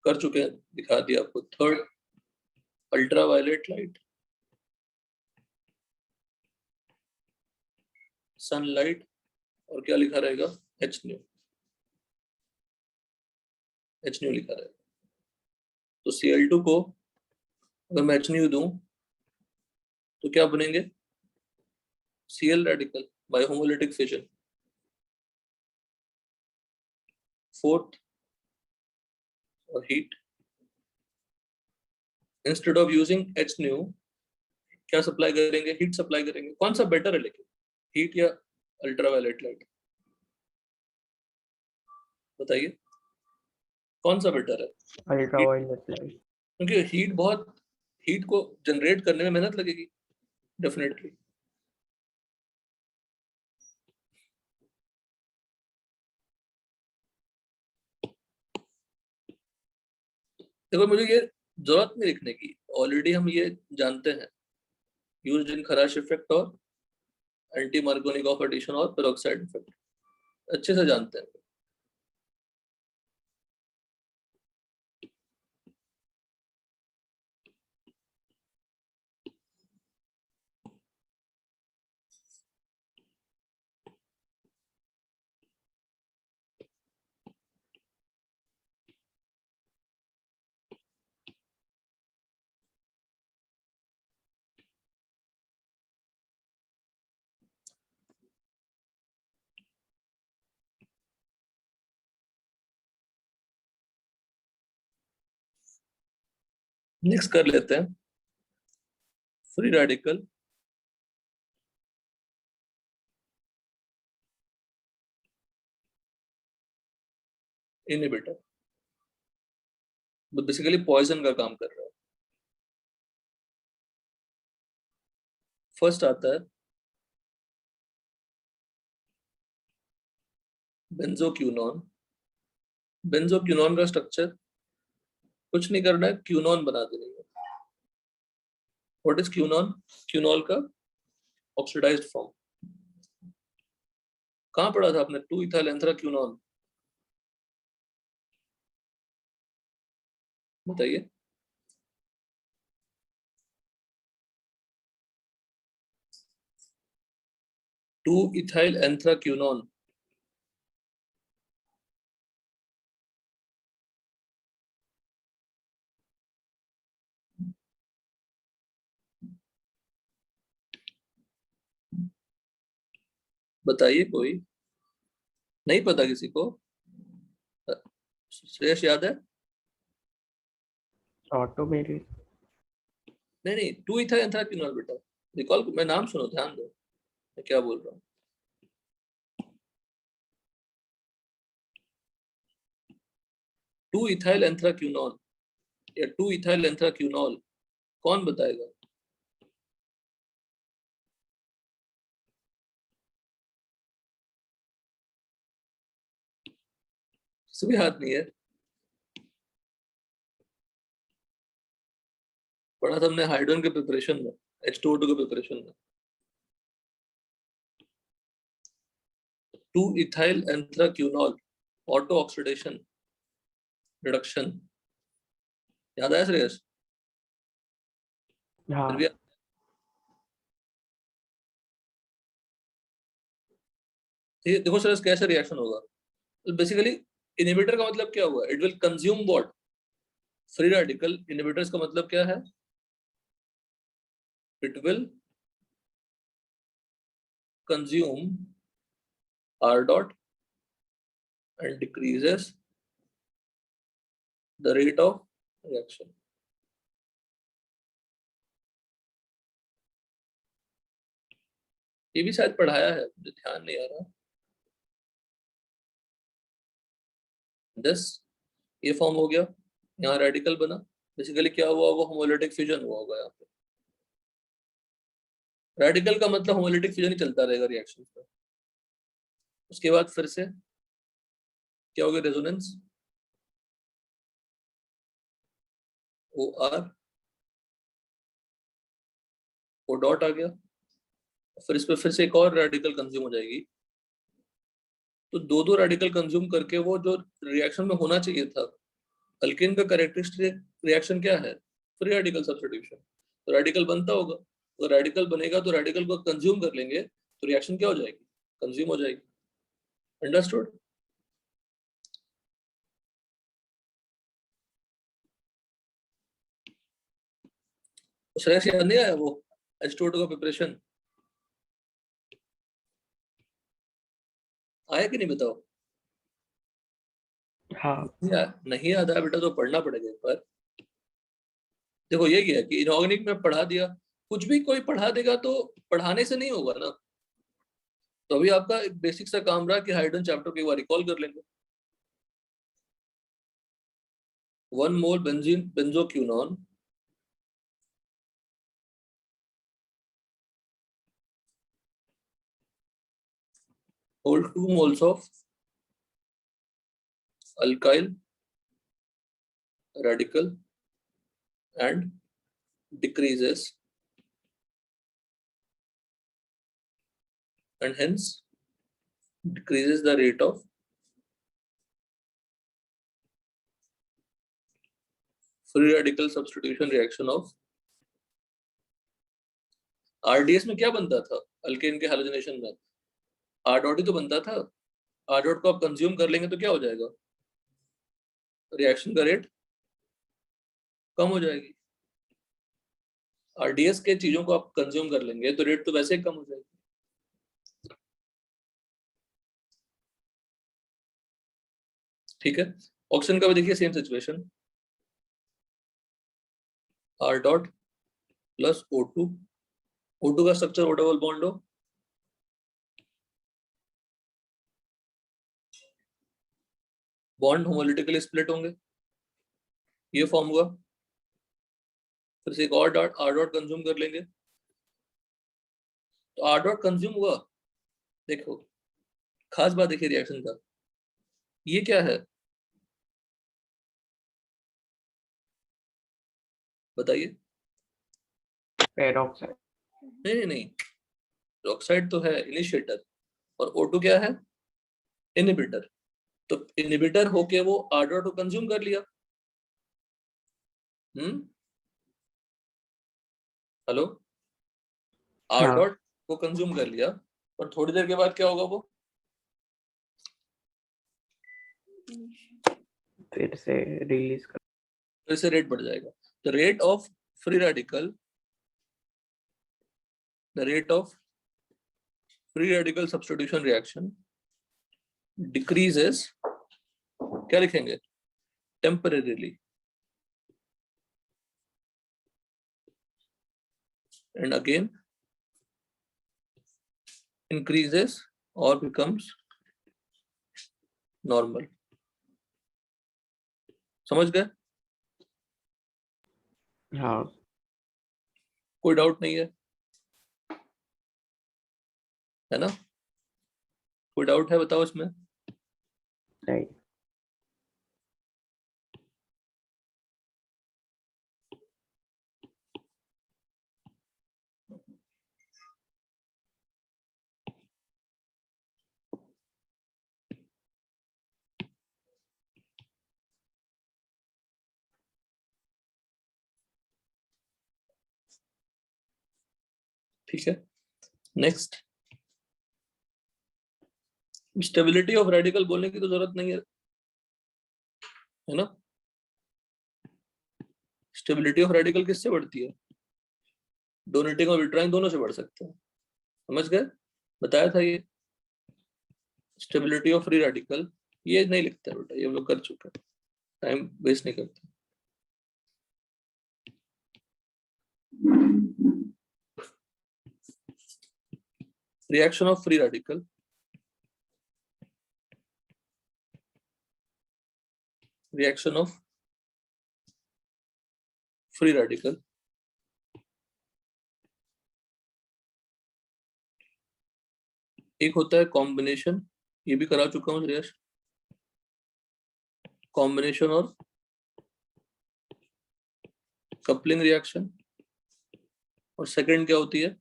कर चुके हैं, दिखा दिया आपको। थर्ड, अल्ट्रावायलेट लाइट, सनलाइट, और क्या लिखा रहेगा? एच न्यू, एच न्यू लिखा रहेगा। तो Cl2 को अगर मैं एच न्यू दूं तो क्या बनेंगे? Cl radical by homolytic fission. Fourth, और heat, instead of using H nu क्या सप्लाई करेंगे? हीट सप्लाई करेंगे। कौन सा बेटर है लेकिन, हीट या अल्ट्रावायलेट लाइट? बताइए कौन सा बेटर है? Ultraviolet light. क्योंकि हीट को जनरेट करने में मेहनत लगेगी डेफिनेटली। देखो मुझे ये जरूरत नहीं लिखने की, ऑलरेडी हम ये जानते हैं। यूज्ड इन खराश इफेक्ट और एंटी मार्कोनिकॉफ एडिशन और पेरोक्साइड इफेक्ट अच्छे से जानते हैं। नेक्स्ट कर लेते हैं free radical inhibitor. Basically poison का काम कर रहा है। फर्स्ट आता है बेंजोक्यूनॉन। बेंजोक्यूनॉन का स्ट्रक्चर कुछ नहीं करना है, क्यूनॉन बना देनी है। What is क्यूनॉन? क्यूनॉल का ऑक्सीडाइज्ड फॉर्म। कहां पढ़ा था आपने? 2 इथाइल एंथ्राक्यूनॉन। बताइए। Two ethyl एंथ्राक्यूनॉन। बताइए, कोई नहीं पता किसी को? श्रेयस याद है? ऑटोमेरिल। नहीं, 2 इथाइल एंथ्राक्यूनॉन बेटा। रिकॉल, मैं नाम सुनो, ध्यान दो मैं क्या बोल रहा हूँ। 2 इथाइल एंथ्राक्यूनॉन या 2 इथाइल एंथ्राक्यूनॉल, कौन बताएगा? किसी भी हाथ नहीं है। पढ़ा था हमने हाइड्रोजन के प्रिपरेशन में, H2O2 के प्रिपरेशन में। 2 ethyl anthraquinol auto oxidation reduction. याद आया श्रेयस? हाँ फिर भी ये देखो श्रेयस कैसे रिएक्शन होगा। बेसिकली इनहिबिटर का मतलब क्या हुआ? It will consume what? Free radical. Inhibitors का मतलब क्या है? It will consume R dot and decreases the rate of reaction. ये भी शायद पढ़ाया है, मुझे ध्यान नहीं आ रहा। ये फॉर्म हो गया, यहाँ रेडिकल बना, बेसिकली क्या हुआ, वो होमोलिटिक फ्यूजन हुआ होगा यहाँ पे। रेडिकल का मतलब होमोलिटिक फ्यूजन ही चलता रहेगा रिएक्शन पर। उसके बाद फिर से क्या हो गया, रेजोनेंस, OR O डॉट आ गया, फिर इस पर फिर से एक और रेडिकल कंज्यूम हो जाएगी। तो दो रेडिकल कंज्यूम करके वो जो रिएक्शन में होना चाहिए था, अल्केन का कैरेक्टरिस्टिक रिएक्शन क्या है, फ्री रेडिकल सब्स्टिट्यूशन। तो रेडिकल बनता होगा, तो रेडिकल बनेगा तो रेडिकल को कंज्यूम कर लेंगे तो रिएक्शन क्या हो जाएगी, कंज्यूम हो जाएगी। अंडरस्टूड? उस रेस याद नहीं आया वो H2O का प्रिपरेशन आया कि नहीं बताओ? हाँ नहीं याद आया बेटा तो पढ़ना पड़ेगा एक बार। देखो ये क्या है कि इनऑर्गेनिक में पढ़ा दिया, कुछ भी कोई पढ़ा देगा तो पढ़ाने से नहीं होगा ना। तो अभी आपका एक बेसिक सा काम रहा कि हाइड्रोजन चैप्टर को एक बार रिकॉल कर लेंगे। 1 मोल benzene benzoquinone hold 2 moles of alkyl radical and decreases and hence decreases the rate of free radical substitution reaction of RDS में क्या बनता था अल्केन के हैलोजनेशन में, R डॉट ही तो बनता था। R डॉट को आप कंज्यूम कर लेंगे तो क्या हो जाएगा, रिएक्शन का रेट कम हो जाएगी। RDS के चीजों को आप कंज्यूम कर लेंगे तो रेट तो वैसे ही कम हो जाएगी। ठीक है, ऑक्सीजन का भी देखिए same situation, R dot plus O2, O2 का स्ट्रक्चर O डबल बॉन्ड हो, बॉन्ड होमोलिटिकली स्प्लिट होंगे, ये फॉर्म हुआ। फिर से एक और डॉट R डॉट कंज्यूम कर लेंगे तो R डॉट कंज्यूम हुआ। देखो खास बात देखिए रिएक्शन का, ये क्या है बताइए? पेरोक्साइड। नहीं, ऑक्साइड तो है इनिशिएटर और O2 क्या है, इनहिबिटर। तो इनहिबिटर होके वो R डॉट को कंज्यूम कर लिया। हेलो, R हाँ। डॉट को कंज्यूम कर लिया और थोड़ी देर के बाद क्या होगा, वो फिर से रिलीज कर, फिर से रेट बढ़ जाएगा। The rate of free radical, the rate of free radical substitution reaction decreases, क्या लिखेंगे, temporarily, and again increases or becomes normal। समझ गए? हाँ कोई डाउट नहीं है ना? कोई डाउट है बताओ इसमें? नहीं। ठीक है, नेक्स्ट, स्टेबिलिटी ऑफ रेडिकल बोलने की तो जरूरत नहीं है ना? स्टेबिलिटी ऑफ रेडिकल किससे बढ़ती है, डोनेटिंग और विट्राइंग दोनों से बढ़ सकते हैं। समझ गए? बताया था ये स्टेबिलिटी ऑफ फ्री रेडिकल, ये नहीं लिखता है बेटा, ये हम लोग कर चुके हैं, टाइम वेस्ट नहीं करते। Reaction of free radical, reaction of free radical, एक होता है कॉम्बिनेशन, ये भी करा चुका हूँ श्रेयस, कॉम्बिनेशन और कपलिंग रिएक्शन, और सेकंड क्या होती है,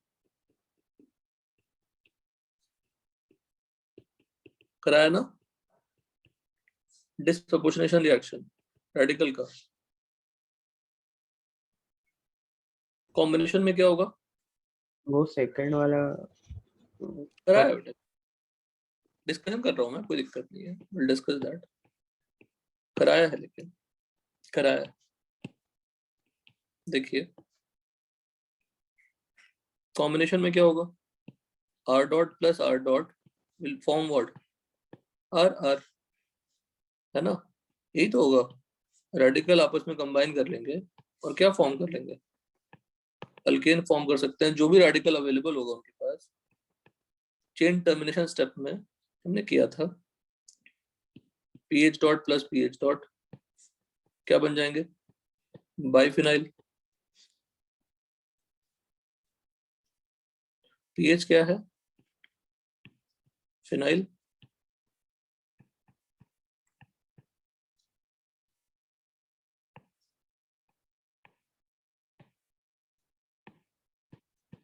कराया ना, डिसप्रपोर्शनेशन रिएक्शन रेडिकल का। कॉम्बिनेशन में क्या होगा, वो सेकंड वाला कराया बेटा, डिस्कशन कर रहा हूँ मैं, कोई दिक्कत नहीं है, विल डिस्कस दैट, कराया है, लेकिन कराया है। देखिए कॉम्बिनेशन में क्या होगा, R dot plus R dot will form what, R R, है ना, यही तो होगा, रेडिकल आपस में कंबाइन कर लेंगे और क्या फॉर्म कर लेंगे, अल्केन फॉर्म कर सकते हैं, जो भी रेडिकल अवेलेबल होगा उनके पास। चेन टर्मिनेशन स्टेप में हमने किया था, pH dot plus pH dot क्या बन जाएंगे, बाइफिनाइल। पीएच क्या है, phenyl,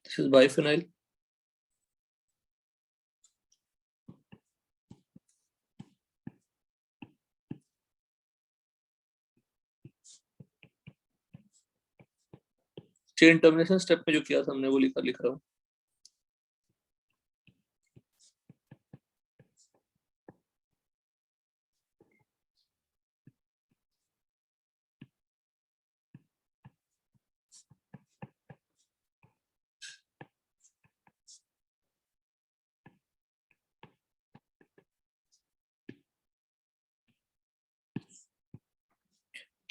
this is biphenyl. Chain termination step में जो किया था हमने वो लिख रहा हूँ।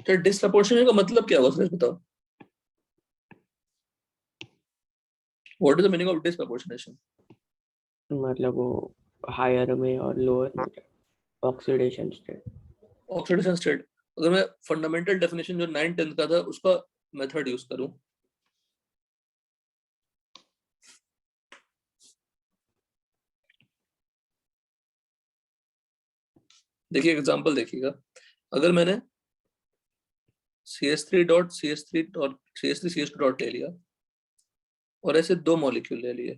तो डिसप्रपोर्शनेशन का मतलब क्या होगा, सर बताओ, what is the meaning of disproportionation? मतलब वो हायर में और लोअर में ऑक्सीडेशन स्टेट। ऑक्सीडेशन स्टेट, अगर मैं फंडामेंटल डेफिनेशन जो 9 10 का था उसका मेथड यूज करूं, देखिए एग्जांपल देखिएगा, अगर मैंने CH3 dot CH3 dot CH3 CH2 dot ले लिया और ऐसे दो मॉलिक्यूल ले लिए,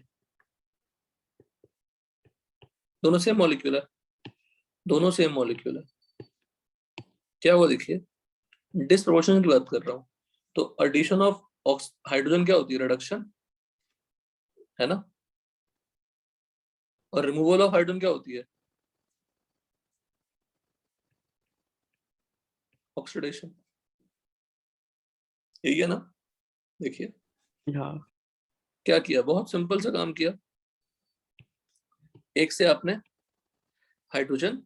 दोनों सेम मॉलिक्यूल है, दोनों सेम मॉलिक्यूल है, क्या हुआ देखिए, डिसप्रोपोर्शन की बात कर रहा हूं, तो एडिशन ऑफ हाइड्रोजन क्या होती है, रिडक्शन, है ना, और रिमूवल ऑफ हाइड्रोजन क्या होती है, ऑक्सीडेशन, यही है ना। देखिए हाँ क्या किया, बहुत सिंपल सा काम किया, एक से आपने हाइड्रोजन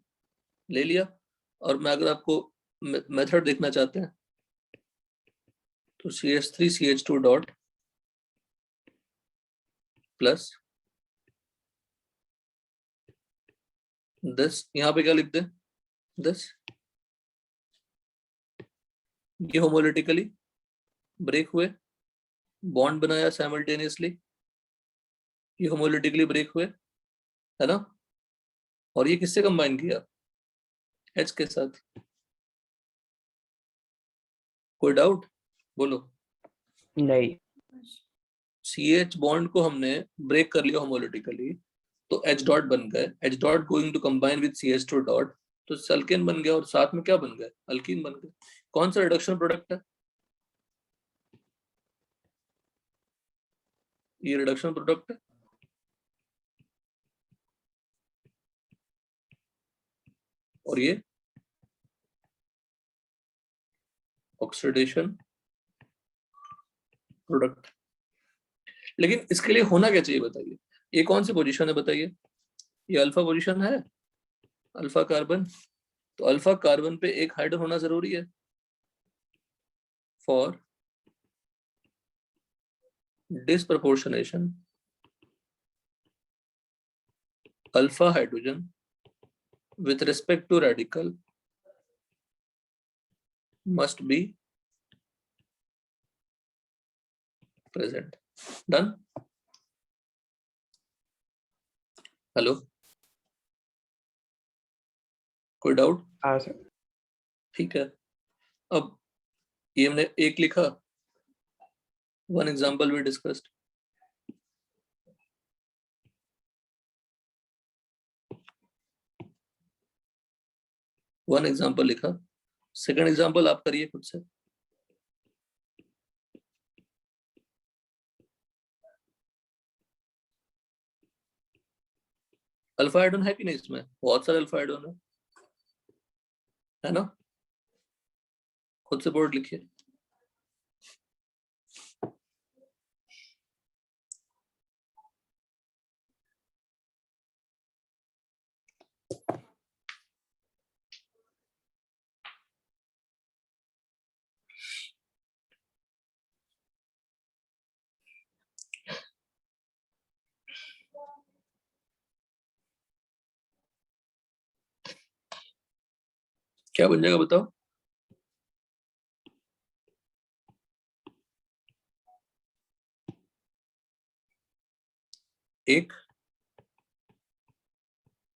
ले लिया, और मैं अगर आपको मेथड देखना चाहते हैं तो CH3 CH2 dot plus this, यहाँ पे क्या लिख दे, दिस, ये होमोलिटिकली ब्रेक हुए, बॉन्ड बनाया साइमल्टेनियसली, ये होमोलिटिकली ब्रेक हुए, है ना, और ये किससे कंबाइन किया, H के साथ, कोई डाउट बोलो, नहीं, CH बॉन्ड को हमने ब्रेक कर लिया होमोलिटिकली, तो H डॉट बन गए, H dot going to combine with CH2 dot, तो सल्केन बन गया, और साथ में क्या बन गए, अल्कीन बन गए। कौन सा रिडक्शन प्रोडक्ट है, ये रिडक्शन प्रोडक्ट है, और ये ऑक्सीडेशन प्रोडक्ट। लेकिन इसके लिए होना क्या चाहिए बताइए, ये कौन सी पोजीशन है बताइए? ये अल्फा पोजीशन है, अल्फा कार्बन। तो अल्फा कार्बन पे एक हाइड्रोजन होना जरूरी है for disproportionation alpha hydrogen with respect to radical must be present. Done? Hello, कोई डाउट? हाँ सर। ठीक है, अब ये हमने एक लिखा, one example we discussed. One example लिखा, सेकंड एग्जाम्पल आप करिए खुद से। अल्फा हाइड्रोजन है कि नहीं इसमें? बहुत सारे अल्फा हाइड्रोजन है ना? खुद से बोर्ड लिखिए। क्या बन जाएगा बताओ? एक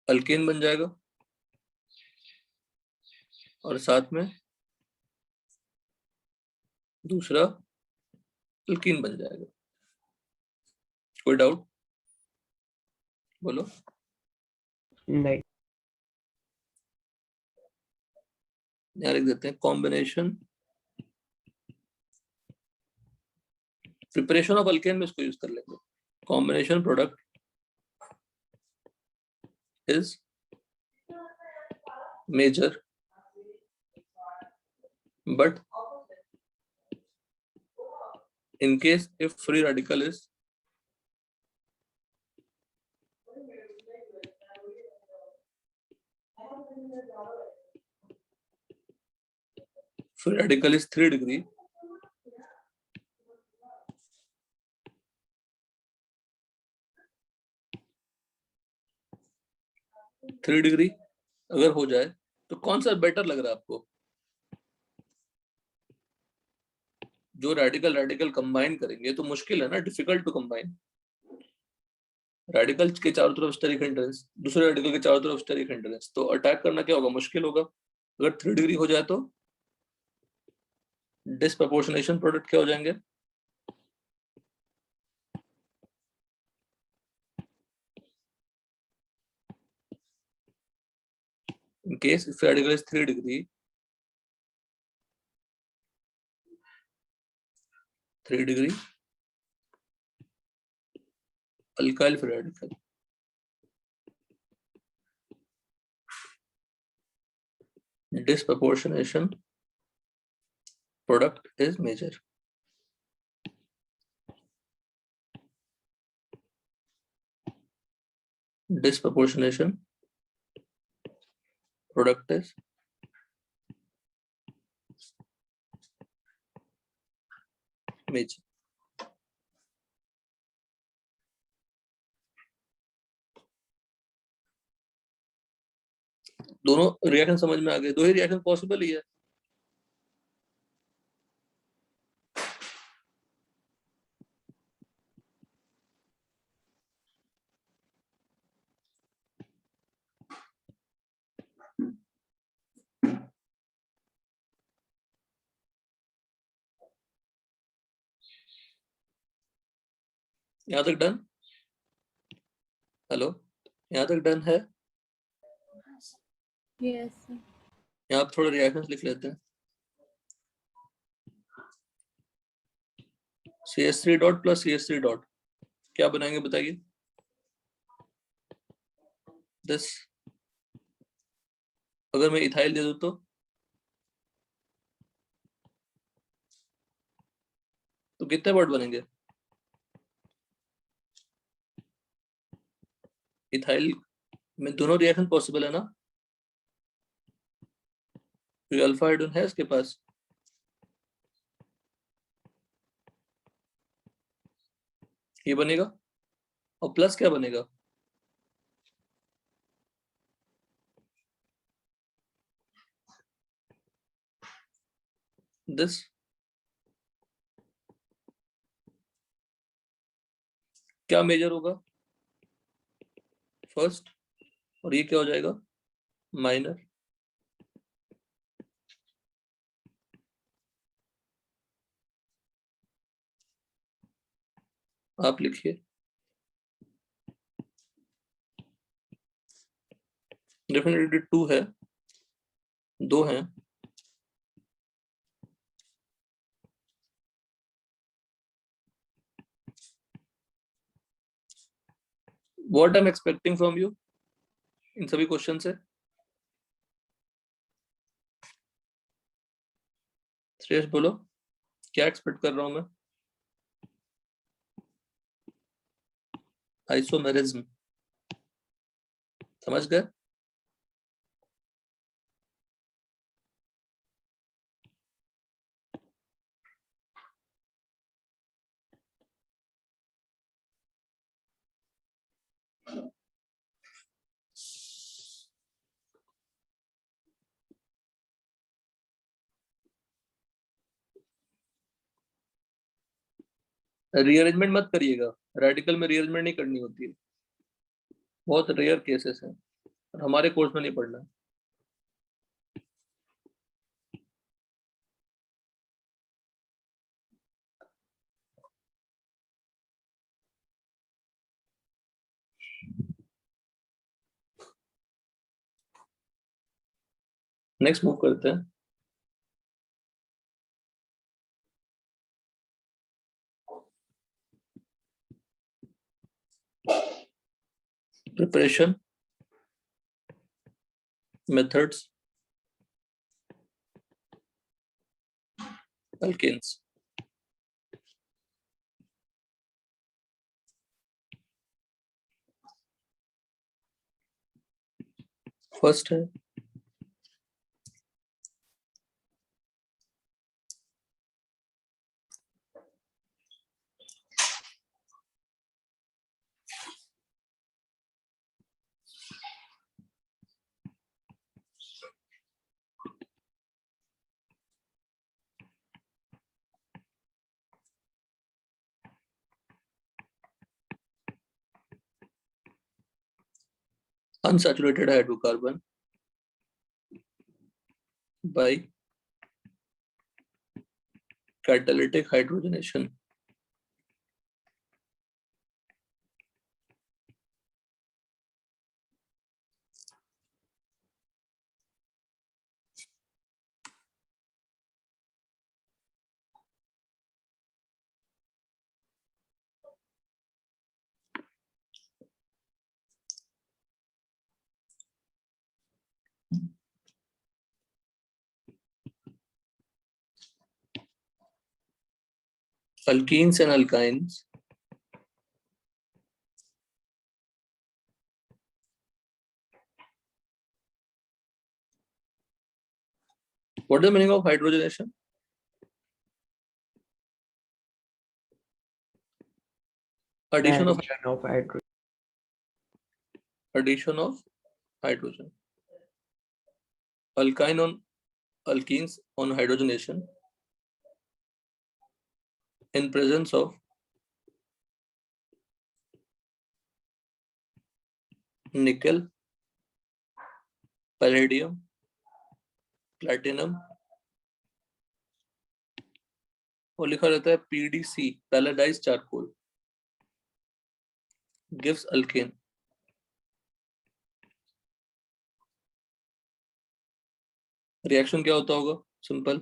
अल्केन बन जाएगा और साथ में दूसरा अल्कीन बन जाएगा। कोई डाउट बोलो? नहीं। यहाँ लिख देते हैं कॉम्बिनेशन, प्रिपरेशन ऑफ अल्केन में इसको यूज कर लेंगे। Combination product is major but in case if free radical is free radical is 3 degree, अगर हो जाए तो कौन सा बेटर लग रहा है आपको? जो रेडिकल रेडिकल कंबाइन करेंगे तो मुश्किल है ना, डिफिकल्ट टू कंबाइन। रेडिकल के चारों तरफ स्टेरिक हिंड्रेंस, दूसरे रेडिकल के चारों तरफ स्टेरिक हिंड्रेंस, तो अटैक करना क्या होगा? मुश्किल होगा। अगर 3 डिग्री हो जाए तो डिसप्रपोर्शनेशन प्रोडक्ट क्या हो जाएंगे? In case if radical is 3 degree, 3 degree alkyl free radical, disproportionation product is major. Disproportionation product is major. दोनों रिएक्शन समझ में आ गए? दो ही रिएक्शन पॉसिबल ही है। यहाँ तक डन? हेलो, यहाँ तक डन है? Yes sir. यहाँ आप थोड़ा रिएक्शंस लिख लेते हैं। CH3 dot plus CH3 dot क्या बनाएंगे बताइए? दिस अगर मैं इथाइल दे दूं तो कितने वर्ड बनेंगे? इथाइल में दोनों रिएक्शन पॉसिबल है ना? कोई अल्फा हाइड्रोजन है इसके पास? ये बनेगा और प्लस क्या बनेगा? दिस क्या मेजर होगा? फर्स्ट, और ये क्या हो जाएगा? माइनर। आप लिखिए। डेफिनेटली 2 है, 2 हैं। What I'm expecting from you इन सभी क्वेश्चन से? श्रेयस बोलो, क्या एक्सपेक्ट कर रहा हूं मैं? आइसोमेरिज्म समझ गए? रीअरेंजमेंट मत करिएगा, रेडिकल में रीअरेंजमेंट नहीं करनी होती है, बहुत रेयर केसेस हैं और हमारे कोर्स में नहीं पढ़ना है। नेक्स्ट मूव करते हैं। Preparation methods alkanes. फर्स्ट है unsaturated hydrocarbon by catalytic hydrogenation. Alkenes and alkynes what is the meaning of hydrogenation? Addition of hydrogen. addition of hydrogen. Alkyne on alkenes on hydrogenation in presence of nickel, palladium, platinum और लिखा रहता है PDC palladized charcoal gives alkane. Reaction क्या होता होगा? Simple,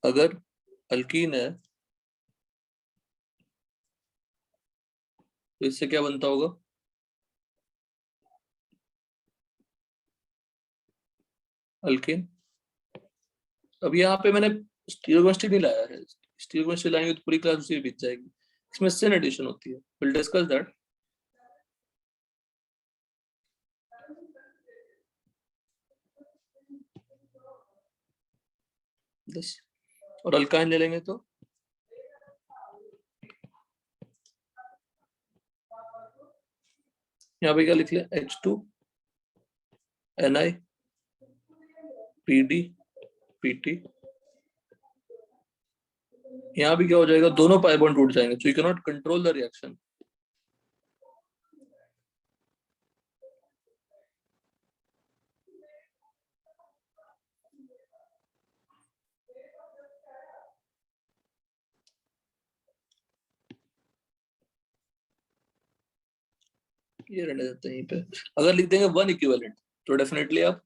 अगर alkyne है तो इससे क्या बनता होगा? अल्केन। अब यहाँ पे मैंने स्टीरियोकेमिस्ट्री नहीं लाया है, स्टीरियोकेमिस्ट्री लाएंगे तो पूरी क्लास उसी में बीत जाएगी। इसमें सिन एडिशन होती है, विल डिस्कस दैट। this और अल्काइन ले लेंगे तो यहाँ पे क्या लिख ले H2 Ni PD PT यहाँ भी क्या हो जाएगा दोनों पाई बॉन्ड टूट जाएंगे so you cannot control the reaction ये रहने देते हैं यहीं पे अगर लिख देंगे वन इक्विवेलेंट तो डेफिनेटली आप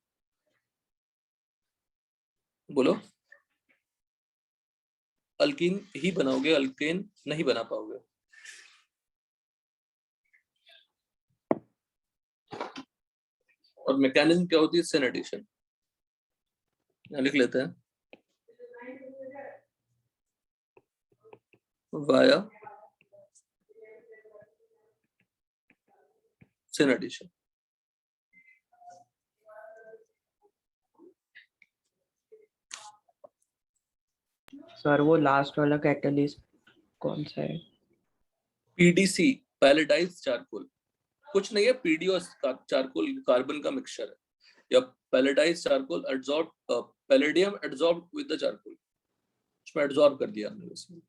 बोलो अल्कीन ही बनाओगे अल्केन नहीं बना पाओगे और मैकेनिज्म क्या होती है सिन एडिशन लिख लेते हैं वाया सिन एडिशन सर वो लास्ट वाला कैटलिस्ट कौन सा है? पीडीसी पैलेडाइज्ड चारकोल कुछ नहीं है पीडी और चारकोल कार्बन का मिक्सचर है या palladized charcoal absorb palladium absorb with the charcoal उसमें एब्जॉर्ब कर दिया हमने उसमें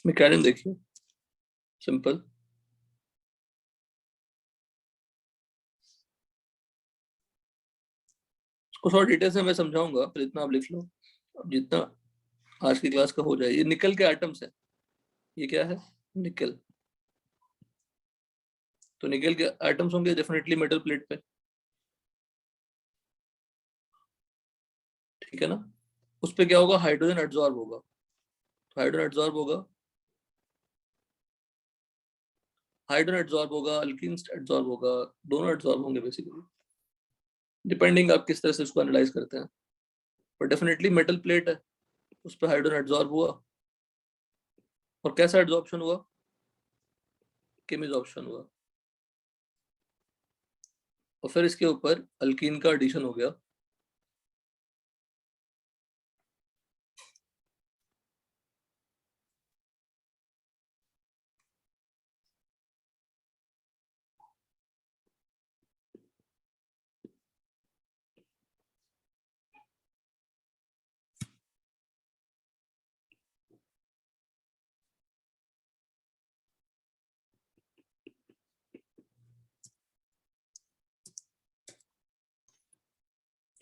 मैकेनिज्म देखिए सिंपल इसको थोड़ा डिटेल से मैं समझाऊंगा फिर इतना आप लिख लो अब जितना आज की क्लास का हो जाए ये निकल के एटम्स है ये क्या है निकल तो निकल के एटम्स होंगे डेफिनेटली मेटल प्लेट पे ठीक है ना उस पे क्या होगा हाइड्रोजन एब्जॉर्ब होगा तो हाइड्रोजन एब्जॉर्ब होगा हाइड्रोजन एब्जॉर्ब होगा अल्कीन्स एब्जॉर्ब होगा दोनों एब्जॉर्ब होंगे बेसिकली डिपेंडिंग आप किस तरह से उसको एनालाइज करते हैं पर डेफिनेटली मेटल प्लेट है उस पर हाइड्रोजन एब्जॉर्ब हुआ और कैसा एब्जॉर्प्शन हुआ केमिजॉर्प्शन हुआ और फिर इसके ऊपर अल्कीन का एडिशन हो गया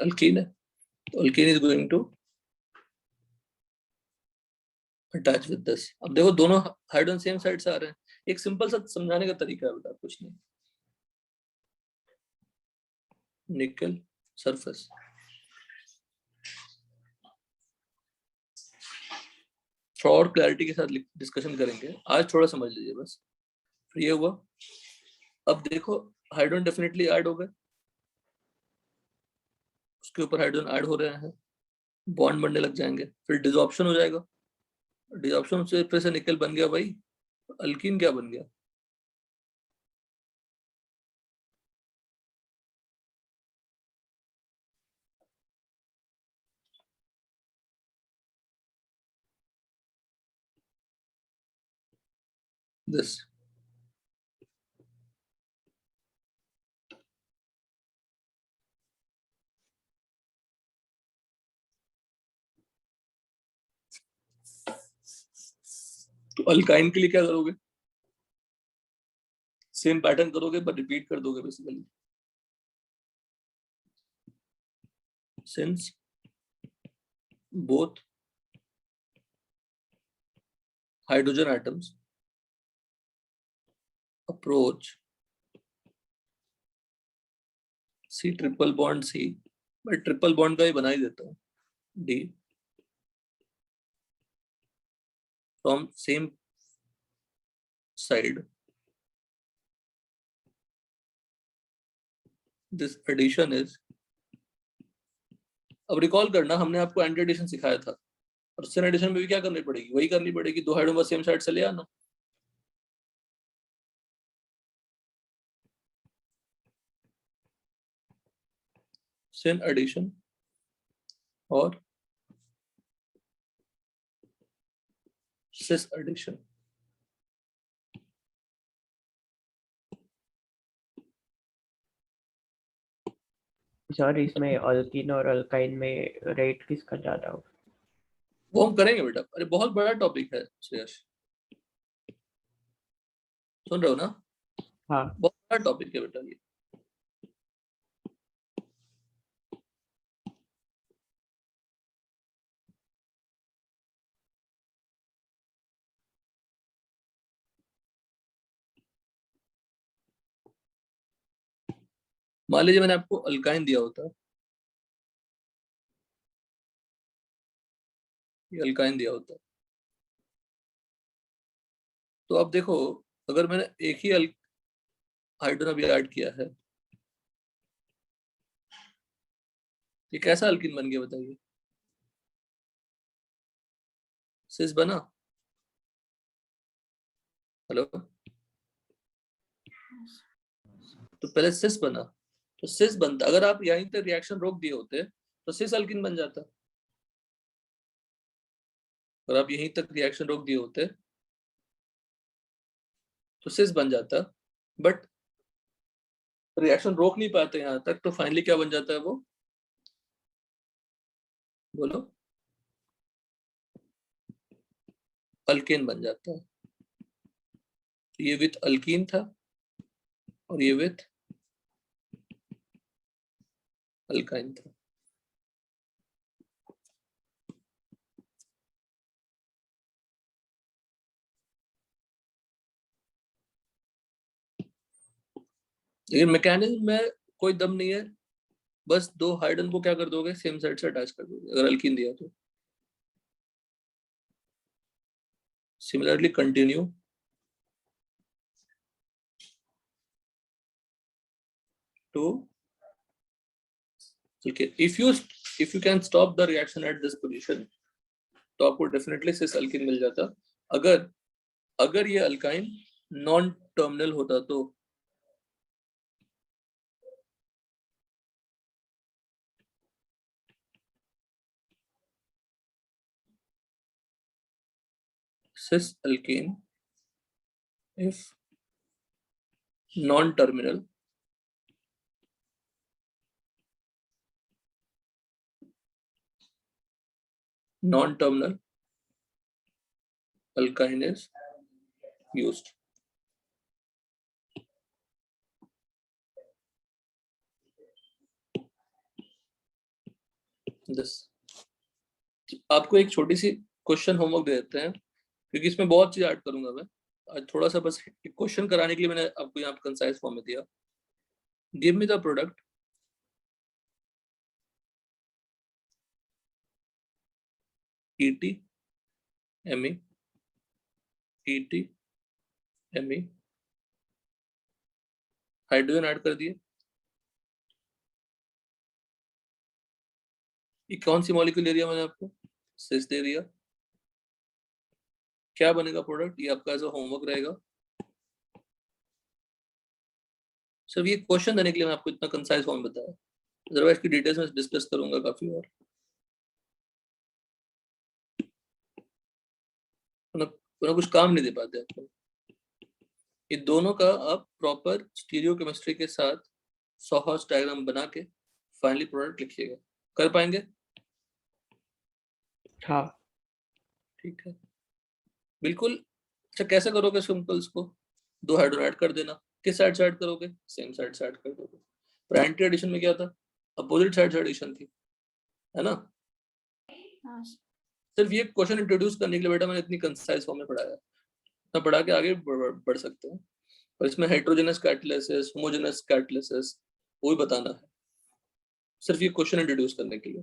अल्कीन है तो alkene is going to attach with this अब देखो दोनों हाइड्रोजन सेम साइड से आ रहे हैं एक सिंपल सा समझाने का तरीका है बेटा कुछ नहीं निकल सरफेस थोड़ा और क्लैरिटी के साथ डिस्कशन करेंगे आज थोड़ा समझ लीजिए बस फिर ये हुआ अब देखो हाइड्रोजन डेफिनेटली ऐड हो गए उसके ऊपर हाइड्रोजन ऐड हो रहे हैं बॉन्ड बनने लग जाएंगे फिर डिसॉर्प्शन हो जाएगा डिसॉर्प्शन से फिर से निकल बन गया भाई अल्कीन क्या बन गया दिस तो अल्काइन के लिए क्या करोगे सेम पैटर्न करोगे पर रिपीट कर दोगे basically since both hydrogen atoms approach C triple bond C मैं ट्रिपल बॉन्ड का ही बना ही देता हूँ D from same side, this addition is, अब रिकॉल करना हमने आपको एंटी एडिशन सिखाया था, और सिन एडिशन में भी क्या करनी पड़ेगी, वही करनी पड़ेगी, दो हाइड्रोजन सेम साइड से ले आना। सिन एडिशन और सिस एडिशन, सर इसमें अल्कीन और अल्काइन में रेट किसका ज्यादा हो? वो हम करेंगे बेटा। अरे बहुत बड़ा टॉपिक है श्रेयस, सुन रहे हो ना? हाँ बहुत बड़ा टॉपिक है बेटा ये। मान लीजिए मैंने आपको अल्काइन दिया होता, ये अल्काइन दिया होता, तो अब देखो अगर मैंने एक ही हाइड्रोजन अभी ऐड किया है, ये कैसा अल्कीन बन गया बताइए? सिस बना? हेलो, तो पहले सिस बना, तो सिस बनता, अगर आप यहीं तक रिएक्शन रोक दिए होते तो सिस अल्कीन बन जाता। अगर आप यहीं तक रिएक्शन रोक दिए होते तो सिस बन जाता, बट रिएक्शन रोक नहीं पाते यहां तक, तो फाइनली क्या बन जाता है वो, बोलो? अल्केन बन जाता है। तो ये विथ अल्कीन था और ये विथ अल्काइन था। लेकिन मैकेनिज्म में कोई दम नहीं है, बस दो हाइड्रोजन को क्या कर दोगे, सेम साइड से अटैच कर दोगे अगर अल्कीन दिया तो। Similarly continue to, okay, if you can stop the reaction at this position, तो आपको डेफिनेटली सिस अल्कीन मिल जाता। अगर ये अल्काइन नॉन टर्मिनल होता तो cis alkene if non-terminal alkyne is used. This आपको एक छोटी सी क्वेश्चन होमवर्क दे देते हैं, क्योंकि इसमें बहुत चीज ऐड करूंगा मैं आज, थोड़ा सा बस क्वेश्चन कराने के लिए मैंने आपको यहाँ पे कंसाइज फॉर्म में दिया। Give me the product ET Me ET Me, hydrogen add कर दिए, ये कौन सी मॉलिक्यूल दे दिया मैंने आपको, सिस दे दिया। क्या बनेगा प्रोडक्ट, ये आपका एज अ होमवर्क रहेगा। सिर्फ ये क्वेश्चन देने के लिए मैं आपको इतना कंसाइज फॉर्म बताया, अदरवाइज की डिटेल्स में डिस्कस करूंगा काफी और कुछ काम नहीं दे पाते आपको। ये दोनों का आप प्रॉपर स्टीरियो केमिस्ट्री के साथ सॉहर्स डायग्राम बना के फाइनली प्रोडक्ट लिखिएगा, कर पाएंगे? हाँ ठीक है, बिल्कुल। अच्छा कैसे करोगे सिंपल इसको, दो हाइड्रोजन ऐड कर देना, किस साइड से ऐड करोगे, सेम साइड से ऐड कर दोगे। पर एंटी एडिशन में क्या था, अपोजिट साइड से एडिशन थी, है ना? हाँ सिर्फ ये क्वेश्चन इंट्रोड्यूस करने के लिए बेटा मैंने इतनी कंसाइज फॉर्म में पढ़ाया, तो पढ़ा के आगे बढ़ सकते हैं। और इसमें हेटेरोजेनस कैटालिसिस, होमोजेनस कैटालिसिस वो भी बताना है, सिर्फ ये क्वेश्चन इंट्रोड्यूस करने के लिए।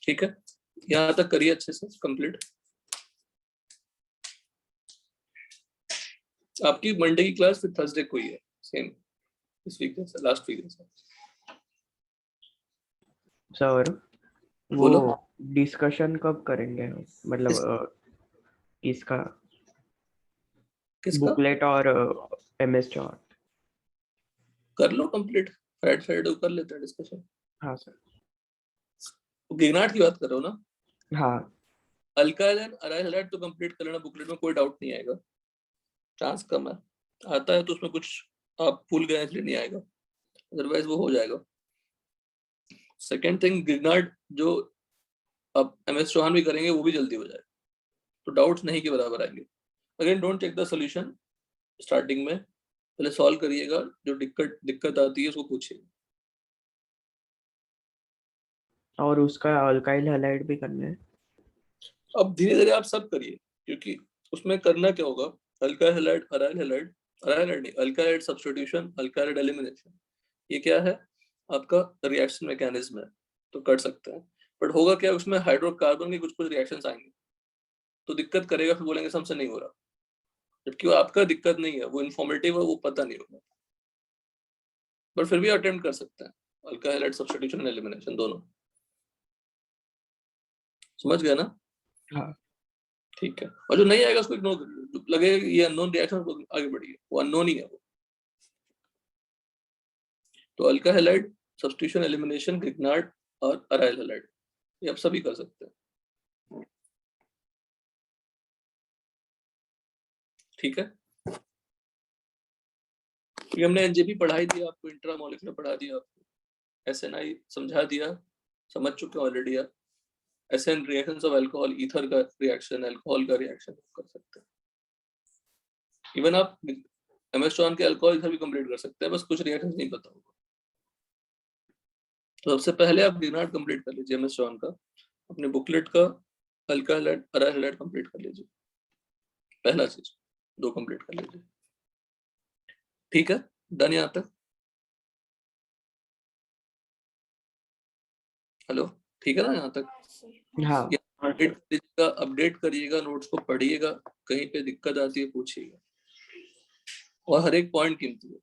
ठीक है, यहाँ तक करिए अच्छे से कंप्लीट। आपकी मंडे की क्लास फिर थर्सडे को ही है, सेम इस वीक जैसा, लास्ट वीक जैसा। सर वो बोलो। डिस्कशन कब करेंगे, मतलब इसका किसका? बुकलेट और MS चार्ट? कर लो कंप्लीट, फ्राइडे को कर लेते हैं डिस्कशन। हाँ सर। गिगनार्ड की बात कर रहे हो ना? हाँ अल्काइल एंड अराइल हैलाइड तो कंप्लीट कर लेना, बुकलेट में कोई डाउट नहीं आएगा, चांस कम है, आता है तो उसमें कुछ आप भूल गए इसलिए नहीं आएगा, अदरवाइज वो हो जाएगा। सेकेंड थिंग, गिगनार्ड जो आप MS चौहान भी करेंगे वो भी जल्दी हो जाएगा, तो डाउट्स नहीं के बराबर आएंगे। Again don't check the solution starting में, पहले सॉल्व करिएगा, जो दिक्कत आती है उसको पूछिएगा। और उसका अल्काइल हैलाइड भी करना है। अब धीरे धीरे आप सब करिए, क्योंकि उसमें करना क्या होगा, alkyl halide, aryl halide, aryl halide नहीं, alkyl halide substitution, alkyl halide elimination, ये क्या है आपका रिएक्शन मैकेनिज्म है, तो कर सकते हैं। बट होगा क्या, उसमें हाइड्रोकार्बन के कुछ रिएक्शंस आएंगे तो दिक्कत करेगा, फिर बोलेंगे हमसे नहीं हो रहा, जबकि वो आपका दिक्कत नहीं है, वो इन्फॉर्मेटिव है, वो पता नहीं होगा, बट फिर भी अटेम्प्ट कर सकते हैं alkyl halide substitution and elimination दोनों। समझ गया ना? हाँ ठीक है, और जो नहीं आएगा उसको इग्नोर करिए, जो लगेगा ये अननोन रिएक्शन, आगे बढ़िए, वो अननोन ही है वो। तो अल्काइल हैलाइड सब्स्टिट्यूशन एलिमिनेशन, गिगनार्ड और अराइल हैलाइड, ये आप सभी कर सकते हैं। ठीक है, क्योंकि हमने एनजेपी पढ़ा ही दिया आपको, इंट्रा मॉलिक्यूलर पढ़ा दिया आपको, SNI समझा दिया, समझ चुके ऑलरेडी आप। SN reactions of alcohol, ether का रिएक्शन, अल्कोहल का रिएक्शन कर सकते हैं। इवन आप MS चौहान के अल्कोहल ईथर भी कंप्लीट कर सकते हैं, बस कुछ रिएक्शंस नहीं पता होगा। तो सबसे पहले आप गिगनार्ड कंप्लीट कर लीजिए MS चौहान का, अपने बुकलेट का alkyl halide, aryl halide complete कर लीजिए, पहला चीज, 2 कंप्लीट कर लीजिए। ठीक है, डन यहाँ तक? हेलो, ठीक है ना यहाँ तक? हाँ अपडेट करिएगा, अपडेट करिएगा, नोट्स को पढ़िएगा, कहीं पे दिक्कत आती है पूछिएगा, और हर एक पॉइंट कीमती है।